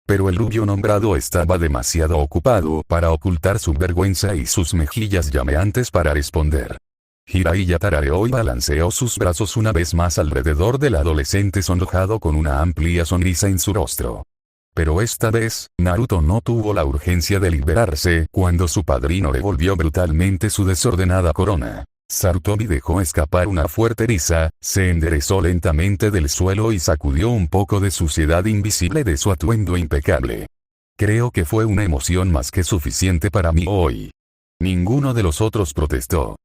Pero el rubio nombrado estaba demasiado ocupado para ocultar su vergüenza y sus mejillas llameantes para responder. Jiraiya tarareó y balanceó sus brazos una vez más alrededor del adolescente sonrojado con una amplia sonrisa en su rostro. Pero esta vez, Naruto no tuvo la urgencia de liberarse cuando su padrino devolvió brutalmente su desordenada corona. Sarutobi dejó escapar una fuerte risa, se enderezó lentamente del suelo y sacudió un poco de suciedad invisible de su atuendo impecable. Creo que fue una emoción más que suficiente para mí hoy. Ninguno de los otros protestó.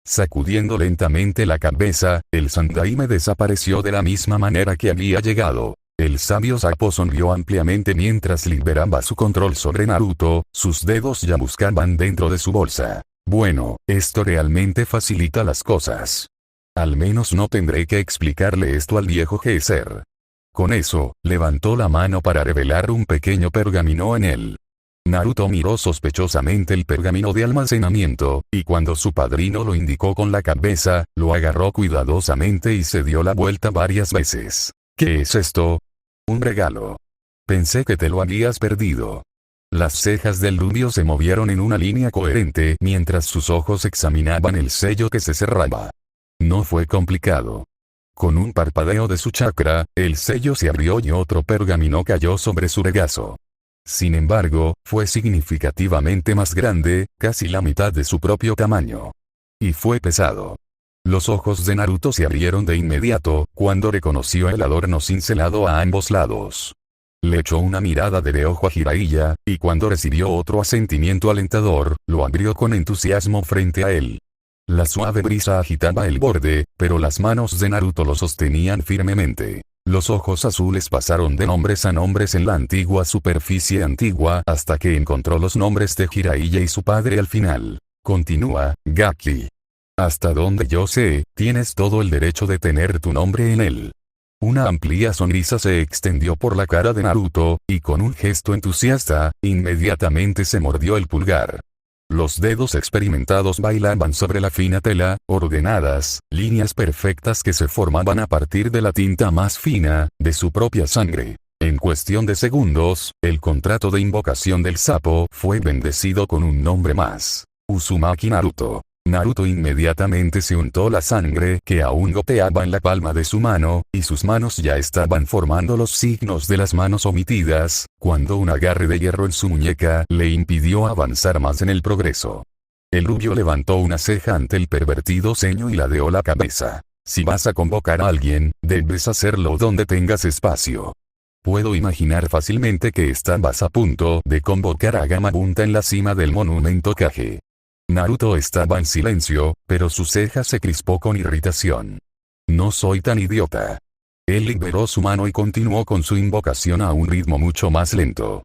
Sacudiendo lentamente la cabeza, el Sandaime desapareció de la misma manera que había llegado. El sabio sapo sonrió ampliamente mientras liberaba su control sobre Naruto, sus dedos ya buscaban dentro de su bolsa. Bueno, esto realmente facilita las cosas. Al menos no tendré que explicarle esto al viejo Geser. Con eso, levantó la mano para revelar un pequeño pergamino en él. Naruto miró sospechosamente el pergamino de almacenamiento, y cuando su padrino lo indicó con la cabeza, lo agarró cuidadosamente y se dio la vuelta varias veces. ¿Qué es esto? Un regalo. Pensé que te lo habías perdido. Las cejas del rubio se movieron en una línea coherente mientras sus ojos examinaban el sello que se cerraba. No fue complicado. Con un parpadeo de su chakra, el sello se abrió y otro pergamino cayó sobre su regazo. Sin embargo, fue significativamente más grande, casi la mitad de su propio tamaño. Y fue pesado. Los ojos de Naruto se abrieron de inmediato, cuando reconoció el adorno cincelado a ambos lados. Le echó una mirada de reojo a Jiraiya, y cuando recibió otro asentimiento alentador, lo abrió con entusiasmo frente a él. La suave brisa agitaba el borde, pero las manos de Naruto lo sostenían firmemente. Los ojos azules pasaron de nombres a nombres en la antigua superficie antigua hasta que encontró los nombres de Jiraiya y su padre al final. Continúa, Gaki. Hasta donde yo sé, tienes todo el derecho de tener tu nombre en él. Una amplia sonrisa se extendió por la cara de Naruto, y con un gesto entusiasta, inmediatamente se mordió el pulgar. Los dedos experimentados bailaban sobre la fina tela, ordenadas, líneas perfectas que se formaban a partir de la tinta más fina, de su propia sangre. En cuestión de segundos, el contrato de invocación del sapo fue bendecido con un nombre más. Uzumaki Naruto. Naruto inmediatamente se untó la sangre que aún goteaba en la palma de su mano, y sus manos ya estaban formando los signos de las manos omitidas, cuando un agarre de hierro en su muñeca le impidió avanzar más en el progreso. El rubio levantó una ceja ante el pervertido ceño y ladeó la cabeza. Si vas a convocar a alguien, debes hacerlo donde tengas espacio. Puedo imaginar fácilmente que estabas a punto de convocar a Gamabunta en la cima del monumento Kage. Naruto estaba en silencio, pero su ceja se crispó con irritación. No soy tan idiota. Él liberó su mano y continuó con su invocación a un ritmo mucho más lento.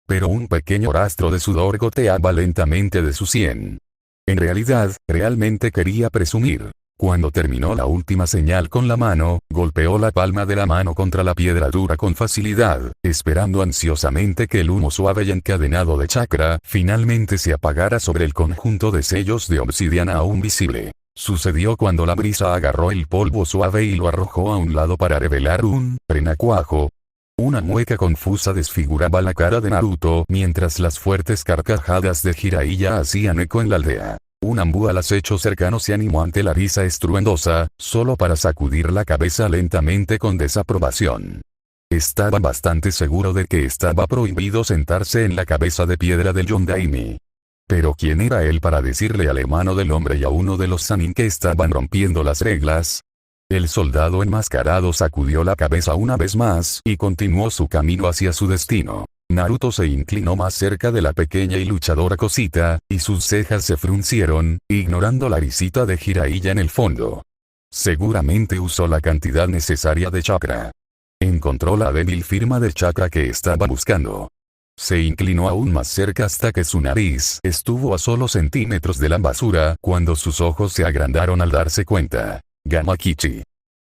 Pero un pequeño rastro de sudor goteaba lentamente de su sien. En realidad, realmente quería presumir. Cuando terminó la última señal con la mano, golpeó la palma de la mano contra la piedra dura con facilidad, esperando ansiosamente que el humo suave y encadenado de chakra finalmente se apagara sobre el conjunto de sellos de obsidiana aún visible. Sucedió cuando la brisa agarró el polvo suave y lo arrojó a un lado para revelar un renacuajo. Una mueca confusa desfiguraba la cara de Naruto mientras las fuertes carcajadas de Jiraiya hacían eco en la aldea. Un ambú al acecho cercano se animó ante la risa estruendosa, solo para sacudir la cabeza lentamente con desaprobación. Estaba bastante seguro de que estaba prohibido sentarse en la cabeza de piedra del Yondaime. Pero ¿quién era él para decirle al hermano del hombre y a uno de los Sannin que estaban rompiendo las reglas? El soldado enmascarado sacudió la cabeza una vez más y continuó su camino hacia su destino. Naruto se inclinó más cerca de la pequeña y luchadora cosita, y sus cejas se fruncieron, ignorando la risita de Jiraiya en el fondo. Seguramente usó la cantidad necesaria de chakra. Encontró la débil firma de chakra que estaba buscando. Se inclinó aún más cerca hasta que su nariz estuvo a solo centímetros de la basura cuando sus ojos se agrandaron al darse cuenta. Gamakichi.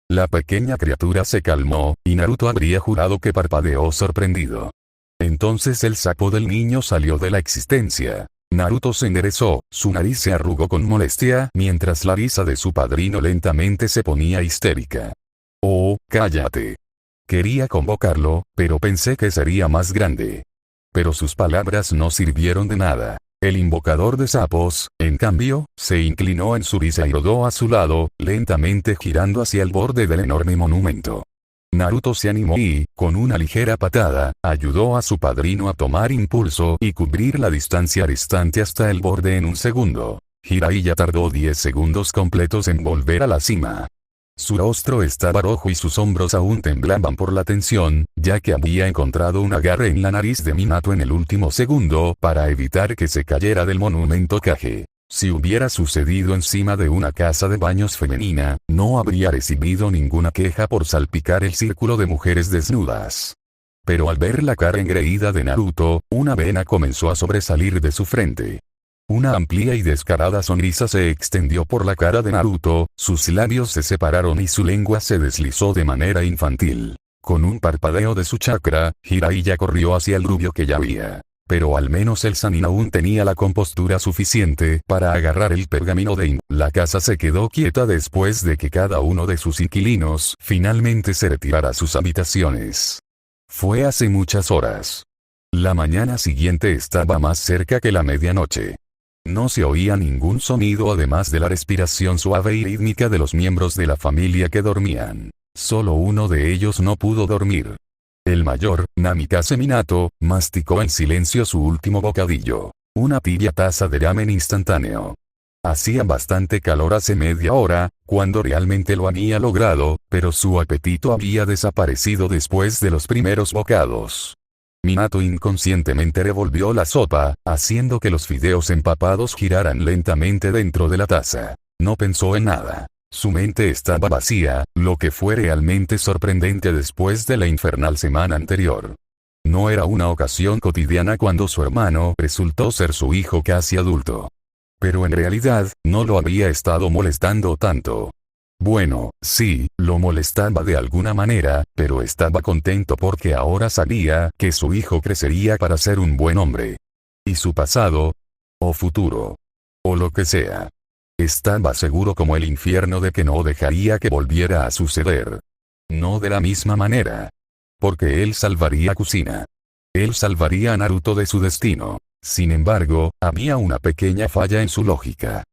La pequeña criatura se calmó, y Naruto habría jurado que parpadeó sorprendido. Entonces el sapo del niño salió de la existencia. Naruto se enderezó, su nariz se arrugó con molestia mientras la risa de su padrino lentamente se ponía histérica. Oh, cállate. Quería convocarlo, pero pensé que sería más grande. Pero sus palabras no sirvieron de nada. El invocador de sapos, en cambio, se inclinó en su risa y rodó a su lado, lentamente girando hacia el borde del enorme monumento. Naruto se animó y, con una ligera patada, ayudó a su padrino a tomar impulso y cubrir la distancia restante hasta el borde en un segundo. Jiraiya tardó 10 segundos completos en volver a la cima. Su rostro estaba rojo y sus hombros aún temblaban por la tensión, ya que había encontrado un agarre en la nariz de Minato en el último segundo para evitar que se cayera del monumento Kage. Si hubiera sucedido encima de una casa de baños femenina, no habría recibido ninguna queja por salpicar el círculo de mujeres desnudas. Pero al ver la cara engreída de Naruto, una vena comenzó a sobresalir de su frente. Una amplia y descarada sonrisa se extendió por la cara de Naruto, sus labios se separaron y su lengua se deslizó de manera infantil. Con un parpadeo de su chakra, Jiraiya corrió hacia el rubio que ya había. Pero al menos el Sannin aún tenía la compostura suficiente para agarrar el pergamino de La casa se quedó quieta después de que cada uno de sus inquilinos finalmente se retirara a sus habitaciones. Fue hace muchas horas. La mañana siguiente estaba más cerca que la medianoche. No se oía ningún sonido además de la respiración suave y rítmica de los miembros de la familia que dormían. Solo uno de ellos no pudo dormir. El mayor, Namikaze Minato, masticó en silencio su último bocadillo. Una tibia taza de ramen instantáneo. Hacía bastante calor hace media hora, cuando realmente lo había logrado, pero su apetito había desaparecido después de los primeros bocados. Minato inconscientemente revolvió la sopa, haciendo que los fideos empapados giraran lentamente dentro de la taza. No pensó en nada. Su mente estaba vacía, lo que fue realmente sorprendente después de la infernal semana anterior. No era una ocasión cotidiana cuando su hermano resultó ser su hijo casi adulto. Pero en realidad, no lo había estado molestando tanto. Bueno, sí, lo molestaba de alguna manera, pero estaba contento porque ahora sabía que su hijo crecería para ser un buen hombre. Y su pasado, o futuro, o lo que sea, estaba seguro como el infierno de que no dejaría que volviera a suceder. No de la misma manera. Porque él salvaría a Kushina. Él salvaría a Naruto de su destino. Sin embargo, había una pequeña falla en su lógica.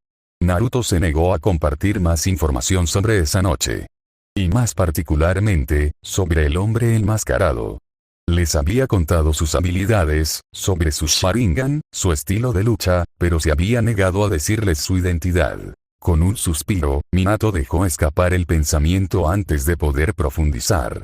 Naruto se negó a compartir más información sobre esa noche. Y más particularmente, sobre el hombre enmascarado. Les había contado sus habilidades, sobre su Sharingan, su estilo de lucha, pero se había negado a decirles su identidad. Con un suspiro, Minato dejó escapar el pensamiento antes de poder profundizar.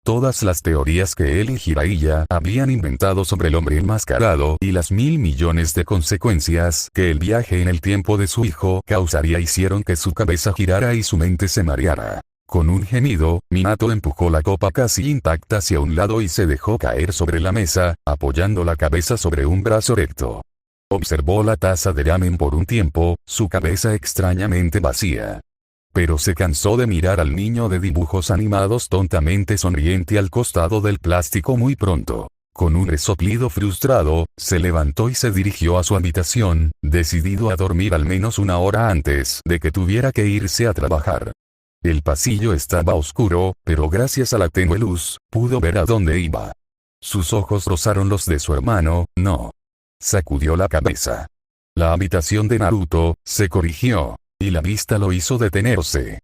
Todas las teorías que él y Jiraiya habían inventado sobre el hombre enmascarado y las 1000 millones de consecuencias que el viaje en el tiempo de su hijo causaría hicieron que su cabeza girara y su mente se mareara. Con un gemido, Minato empujó la copa casi intacta hacia un lado y se dejó caer sobre la mesa, apoyando la cabeza sobre un brazo recto. Observó la taza de ramen por un tiempo, su cabeza extrañamente vacía. Pero se cansó de mirar al niño de dibujos animados tontamente sonriente al costado del plástico muy pronto. Con un resoplido frustrado, se levantó y se dirigió a su habitación, decidido a dormir al menos una hora antes de que tuviera que irse a trabajar. El pasillo estaba oscuro, pero gracias a la tenue luz, pudo ver a dónde iba. Sus ojos rozaron los de su hermano, no. Sacudió la cabeza. La habitación de Naruto, se corrigió. Y la vista lo hizo detenerse.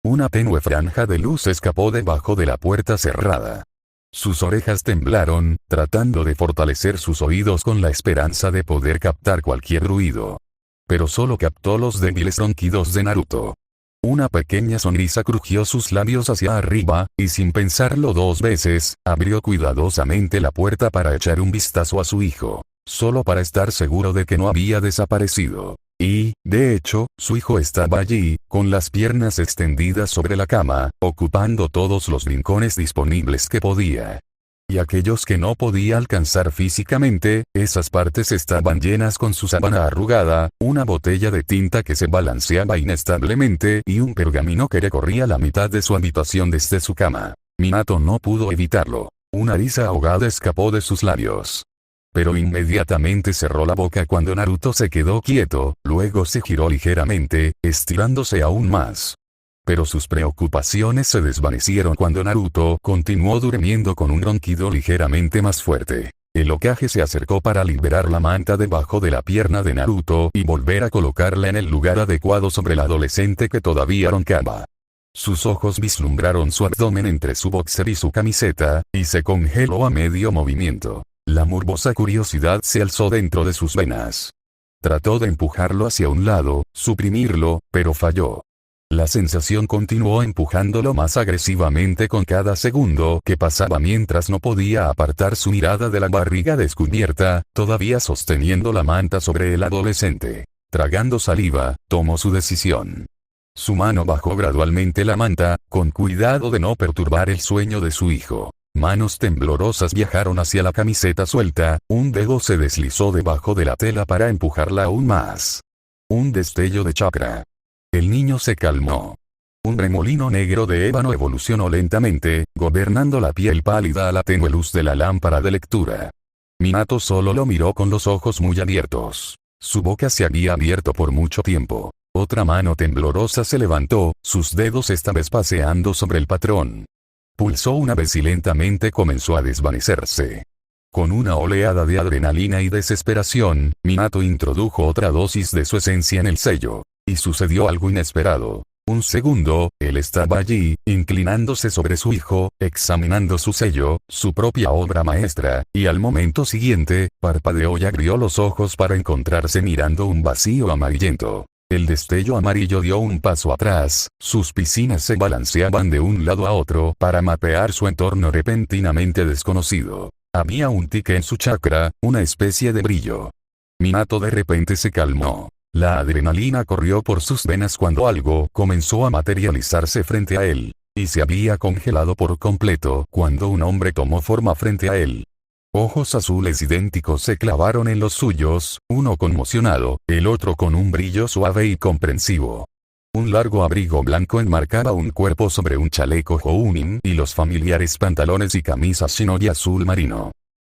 Una tenue franja de luz escapó debajo de la puerta cerrada. Sus orejas temblaron, tratando de fortalecer sus oídos con la esperanza de poder captar cualquier ruido. Pero solo captó los débiles ronquidos de Naruto. Una pequeña sonrisa crujió sus labios hacia arriba, y sin pensarlo dos veces, abrió cuidadosamente la puerta para echar un vistazo a su hijo, solo para estar seguro de que no había desaparecido. Y, de hecho, su hijo estaba allí, con las piernas extendidas sobre la cama, ocupando todos los rincones disponibles que podía. Y aquellos que no podía alcanzar físicamente, esas partes estaban llenas con su sábana arrugada, una botella de tinta que se balanceaba inestablemente y un pergamino que recorría la mitad de su habitación desde su cama. Minato no pudo evitarlo. Una risa ahogada escapó de sus labios. Pero inmediatamente cerró la boca cuando Naruto se quedó quieto, luego se giró ligeramente, estirándose aún más. Pero sus preocupaciones se desvanecieron cuando Naruto continuó durmiendo con un ronquido ligeramente más fuerte. El Hokage se acercó para liberar la manta debajo de la pierna de Naruto y volver a colocarla en el lugar adecuado sobre el adolescente que todavía roncaba. Sus ojos vislumbraron su abdomen entre su boxer y su camiseta, y se congeló a medio movimiento. La morbosa curiosidad se alzó dentro de sus venas. Trató de empujarlo hacia un lado, suprimirlo, pero falló. La sensación continuó empujándolo más agresivamente con cada segundo que pasaba mientras no podía apartar su mirada de la barriga descubierta, todavía sosteniendo la manta sobre el adolescente. Tragando saliva, tomó su decisión. Su mano bajó gradualmente la manta, con cuidado de no perturbar el sueño de su hijo. Manos temblorosas viajaron hacia la camiseta suelta, un dedo se deslizó debajo de la tela para empujarla aún más. Un destello de chakra. El niño se calmó. Un remolino negro de ébano evolucionó lentamente, gobernando la piel pálida a la tenue luz de la lámpara de lectura. Minato solo lo miró con los ojos muy abiertos. Su boca se había abierto por mucho tiempo. Otra mano temblorosa se levantó, sus dedos esta vez paseando sobre el patrón. Pulsó una vez y lentamente comenzó a desvanecerse. Con una oleada de adrenalina y desesperación, Minato introdujo otra dosis de su esencia en el sello. Y sucedió algo inesperado. Un segundo, él estaba allí, inclinándose sobre su hijo, examinando su sello, su propia obra maestra, y al momento siguiente, parpadeó y abrió los ojos para encontrarse mirando un vacío amarillento. El destello amarillo dio un paso atrás, sus piscinas se balanceaban de un lado a otro para mapear su entorno repentinamente desconocido. Había un tique en su chakra, una especie de brillo. Minato de repente se calmó. La adrenalina corrió por sus venas cuando algo comenzó a materializarse frente a él. Y se había congelado por completo cuando un hombre tomó forma frente a él. Ojos azules idénticos se clavaron en los suyos, uno conmocionado, el otro con un brillo suave y comprensivo. Un largo abrigo blanco enmarcaba un cuerpo sobre un chaleco Jounin y los familiares pantalones y camisas shinobi azul marino.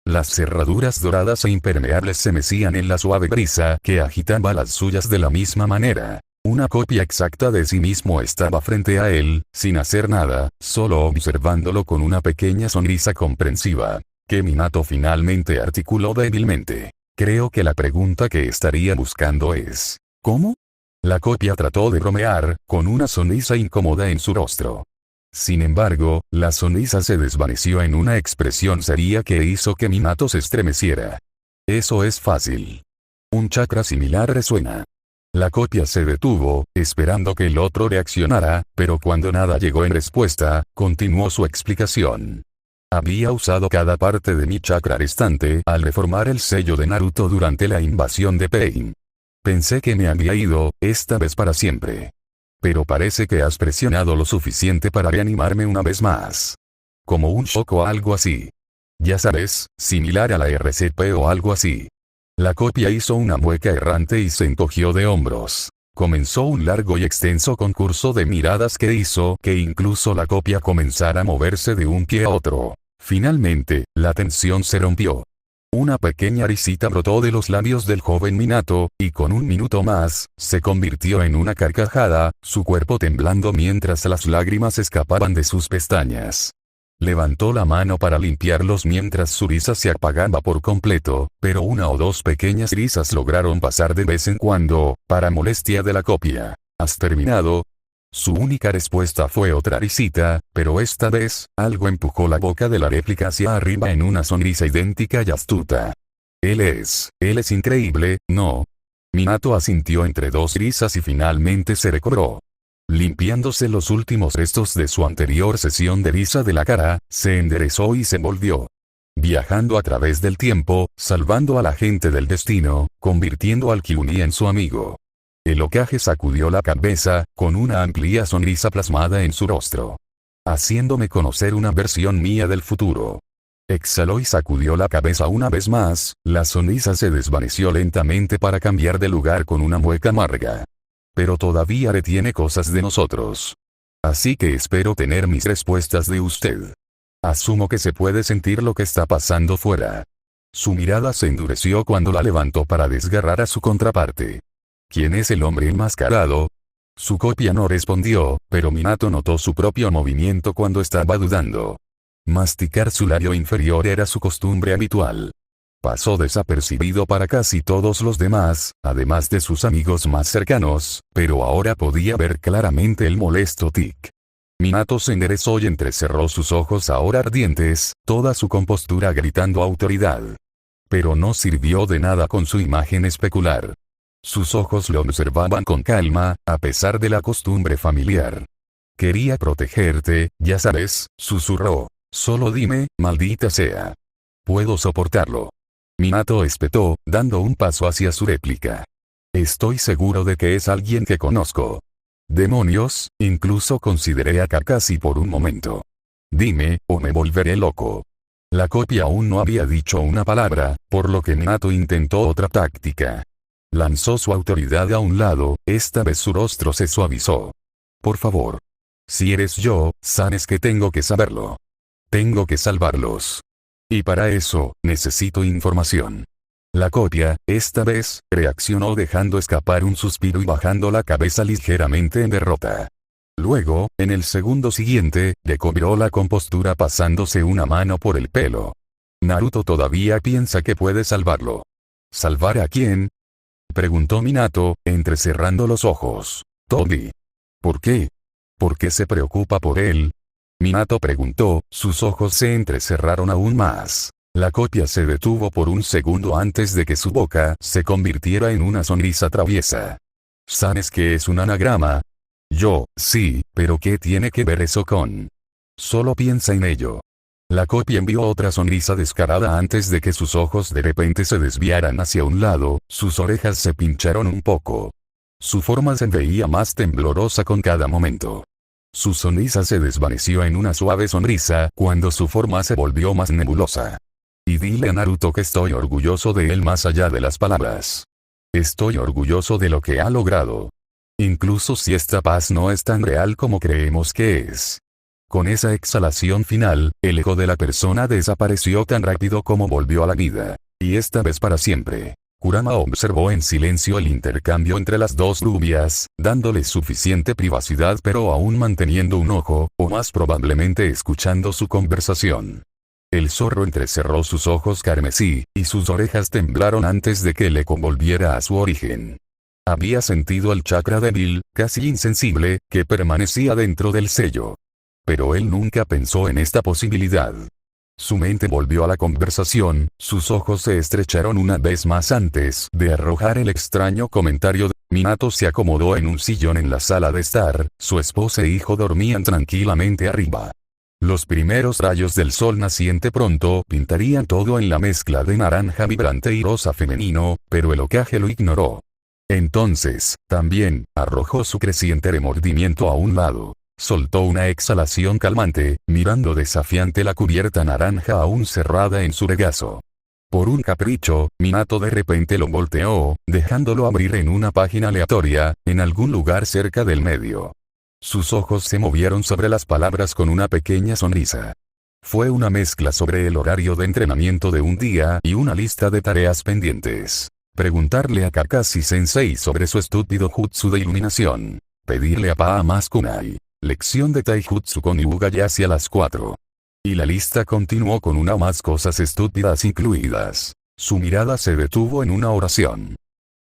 Las cerraduras doradas e impermeables se mecían en la suave brisa que agitaba las suyas de la misma manera. Una copia exacta de sí mismo estaba frente a él, sin hacer nada, solo observándolo con una pequeña sonrisa comprensiva. Que Minato finalmente articuló débilmente. Creo que la pregunta que estaría buscando es, ¿cómo? La copia trató de bromear, con una sonrisa incómoda en su rostro. Sin embargo, la sonrisa se desvaneció en una expresión seria que hizo que Minato se estremeciera. Eso es fácil. Un chakra similar resuena. La copia se detuvo, esperando que el otro reaccionara, pero cuando nada llegó en respuesta, continuó su explicación. Había usado cada parte de mi chakra restante al reformar el sello de Naruto durante la invasión de Pain. Pensé que me había ido, esta vez para siempre. Pero parece que has presionado lo suficiente para reanimarme una vez más. Como un shock o algo así. Ya sabes, similar a la RCP o algo así. La copia hizo una mueca errante y se encogió de hombros. Comenzó un largo y extenso concurso de miradas que hizo que incluso la copia comenzara a moverse de un pie a otro. Finalmente, la tensión se rompió. Una pequeña risita brotó de los labios del joven Minato, y con un minuto más, se convirtió en una carcajada, su cuerpo temblando mientras las lágrimas escapaban de sus pestañas. Levantó la mano para limpiarlos mientras su risa se apagaba por completo, pero una o dos pequeñas risas lograron pasar de vez en cuando, para molestia de la copia. ¿Has terminado? Su única respuesta fue otra risita, pero esta vez, algo empujó la boca de la réplica hacia arriba en una sonrisa idéntica y astuta. Él es increíble, ¿no? Minato asintió entre dos risas y finalmente se recobró. Limpiándose los últimos restos de su anterior sesión de risa de la cara, se enderezó y se volvió. Viajando a través del tiempo, salvando a la gente del destino, convirtiendo al Kyuubi en su amigo. El Hokage sacudió la cabeza, con una amplia sonrisa plasmada en su rostro. Haciéndome conocer una versión mía del futuro. Exhaló y sacudió la cabeza una vez más, la sonrisa se desvaneció lentamente para cambiar de lugar con una mueca amarga. Pero todavía retiene cosas de nosotros. Así que espero tener mis respuestas de usted. Asumo que se puede sentir lo que está pasando fuera. Su mirada se endureció cuando la levantó para desgarrar a su contraparte. ¿Quién es el hombre enmascarado? Su copia no respondió, pero Minato notó su propio movimiento cuando estaba dudando. Masticar su labio inferior era su costumbre habitual. Pasó desapercibido para casi todos los demás, además de sus amigos más cercanos, pero ahora podía ver claramente el molesto tic. Minato se enderezó y entrecerró sus ojos ahora ardientes, toda su compostura gritando autoridad. Pero no sirvió de nada con su imagen especular. Sus ojos lo observaban con calma, a pesar de la costumbre familiar. Quería protegerte, ya sabes, susurró. Solo dime, maldita sea. Puedo soportarlo. Minato espetó, dando un paso hacia su réplica. Estoy seguro de que es alguien que conozco. Demonios, incluso consideré a Kakashi por un momento. Dime, o me volveré loco. La copia aún no había dicho una palabra, por lo que Minato intentó otra táctica. Lanzó su autoridad a un lado, esta vez su rostro se suavizó. Por favor. Si eres yo, sabes que tengo que saberlo. Tengo que salvarlos. Y para eso, necesito información. La copia, esta vez, reaccionó dejando escapar un suspiro y bajando la cabeza ligeramente en derrota. Luego, en el segundo siguiente, recobró la compostura pasándose una mano por el pelo. Naruto todavía piensa que puede salvarlo. ¿Salvar a quién? Preguntó Minato, entrecerrando los ojos. Tobi. ¿Por qué? ¿Por qué se preocupa por él? Minato preguntó, sus ojos se entrecerraron aún más. La copia se detuvo por un segundo antes de que su boca se convirtiera en una sonrisa traviesa. ¿Sabes qué es un anagrama? Yo, sí, pero ¿qué tiene que ver eso con? Solo piensa en ello. La copia envió otra sonrisa descarada antes de que sus ojos de repente se desviaran hacia un lado, sus orejas se pincharon un poco. Su forma se veía más temblorosa con cada momento. Su sonrisa se desvaneció en una suave sonrisa cuando su forma se volvió más nebulosa. Y dile a Naruto que estoy orgulloso de él más allá de las palabras. Estoy orgulloso de lo que ha logrado. Incluso si esta paz no es tan real como creemos que es. Con esa exhalación final, el ego de la persona desapareció tan rápido como volvió a la vida. Y esta vez para siempre. Kurama observó en silencio el intercambio entre las dos rubias, dándole suficiente privacidad pero aún manteniendo un ojo, o más probablemente escuchando su conversación. El zorro entrecerró sus ojos carmesí, y sus orejas temblaron antes de que le convolviera a su origen. Había sentido el chakra débil, casi insensible, que permanecía dentro del sello. Pero él nunca pensó en esta posibilidad. Su mente volvió a la conversación, sus ojos se estrecharon una vez más antes de arrojar el extraño comentario de Minato se acomodó en un sillón en la sala de estar, su esposa e hijo dormían tranquilamente arriba. Los primeros rayos del sol naciente pronto pintarían todo en la mezcla de naranja vibrante y rosa femenino, pero el Hokage lo ignoró. Entonces, también, arrojó su creciente remordimiento a un lado. Soltó una exhalación calmante, mirando desafiante la cubierta naranja aún cerrada en su regazo. Por un capricho, Minato de repente lo volteó, dejándolo abrir en una página aleatoria, en algún lugar cerca del medio. Sus ojos se movieron sobre las palabras con una pequeña sonrisa. Fue una mezcla sobre el horario de entrenamiento de un día y una lista de tareas pendientes. Preguntarle a Kakashi-sensei sobre su estúpido jutsu de iluminación. Pedirle a Paamas Kunai. Lección de Taijutsu con Hyuga hacia las 4. Y la lista continuó con una más cosas estúpidas incluidas. Su mirada se detuvo en una oración.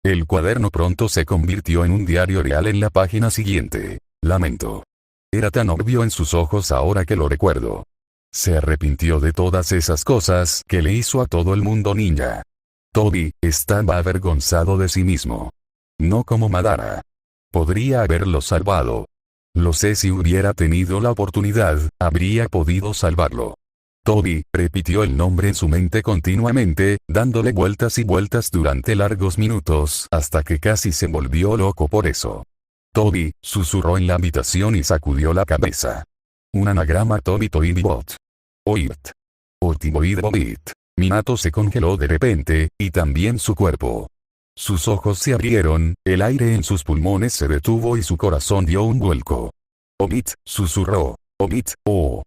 El cuaderno pronto se convirtió en un diario real en la página siguiente. Lamento. Era tan obvio en sus ojos ahora que lo recuerdo. Se arrepintió de todas esas cosas que le hizo a todo el mundo ninja. Toby estaba avergonzado de sí mismo. No como Madara. Podría haberlo salvado. Lo sé, si hubiera tenido la oportunidad, habría podido salvarlo. Toby repitió el nombre en su mente continuamente, dándole vueltas y vueltas durante largos minutos hasta que casi se volvió loco por eso. Toby susurró en la habitación y sacudió la cabeza. Un anagrama Toby Toibibot. Oit. Otiboidbobit. Minato se congeló de repente, y también su cuerpo. Sus ojos se abrieron, el aire en sus pulmones se detuvo y su corazón dio un vuelco. Obit, susurró. Obit, oh.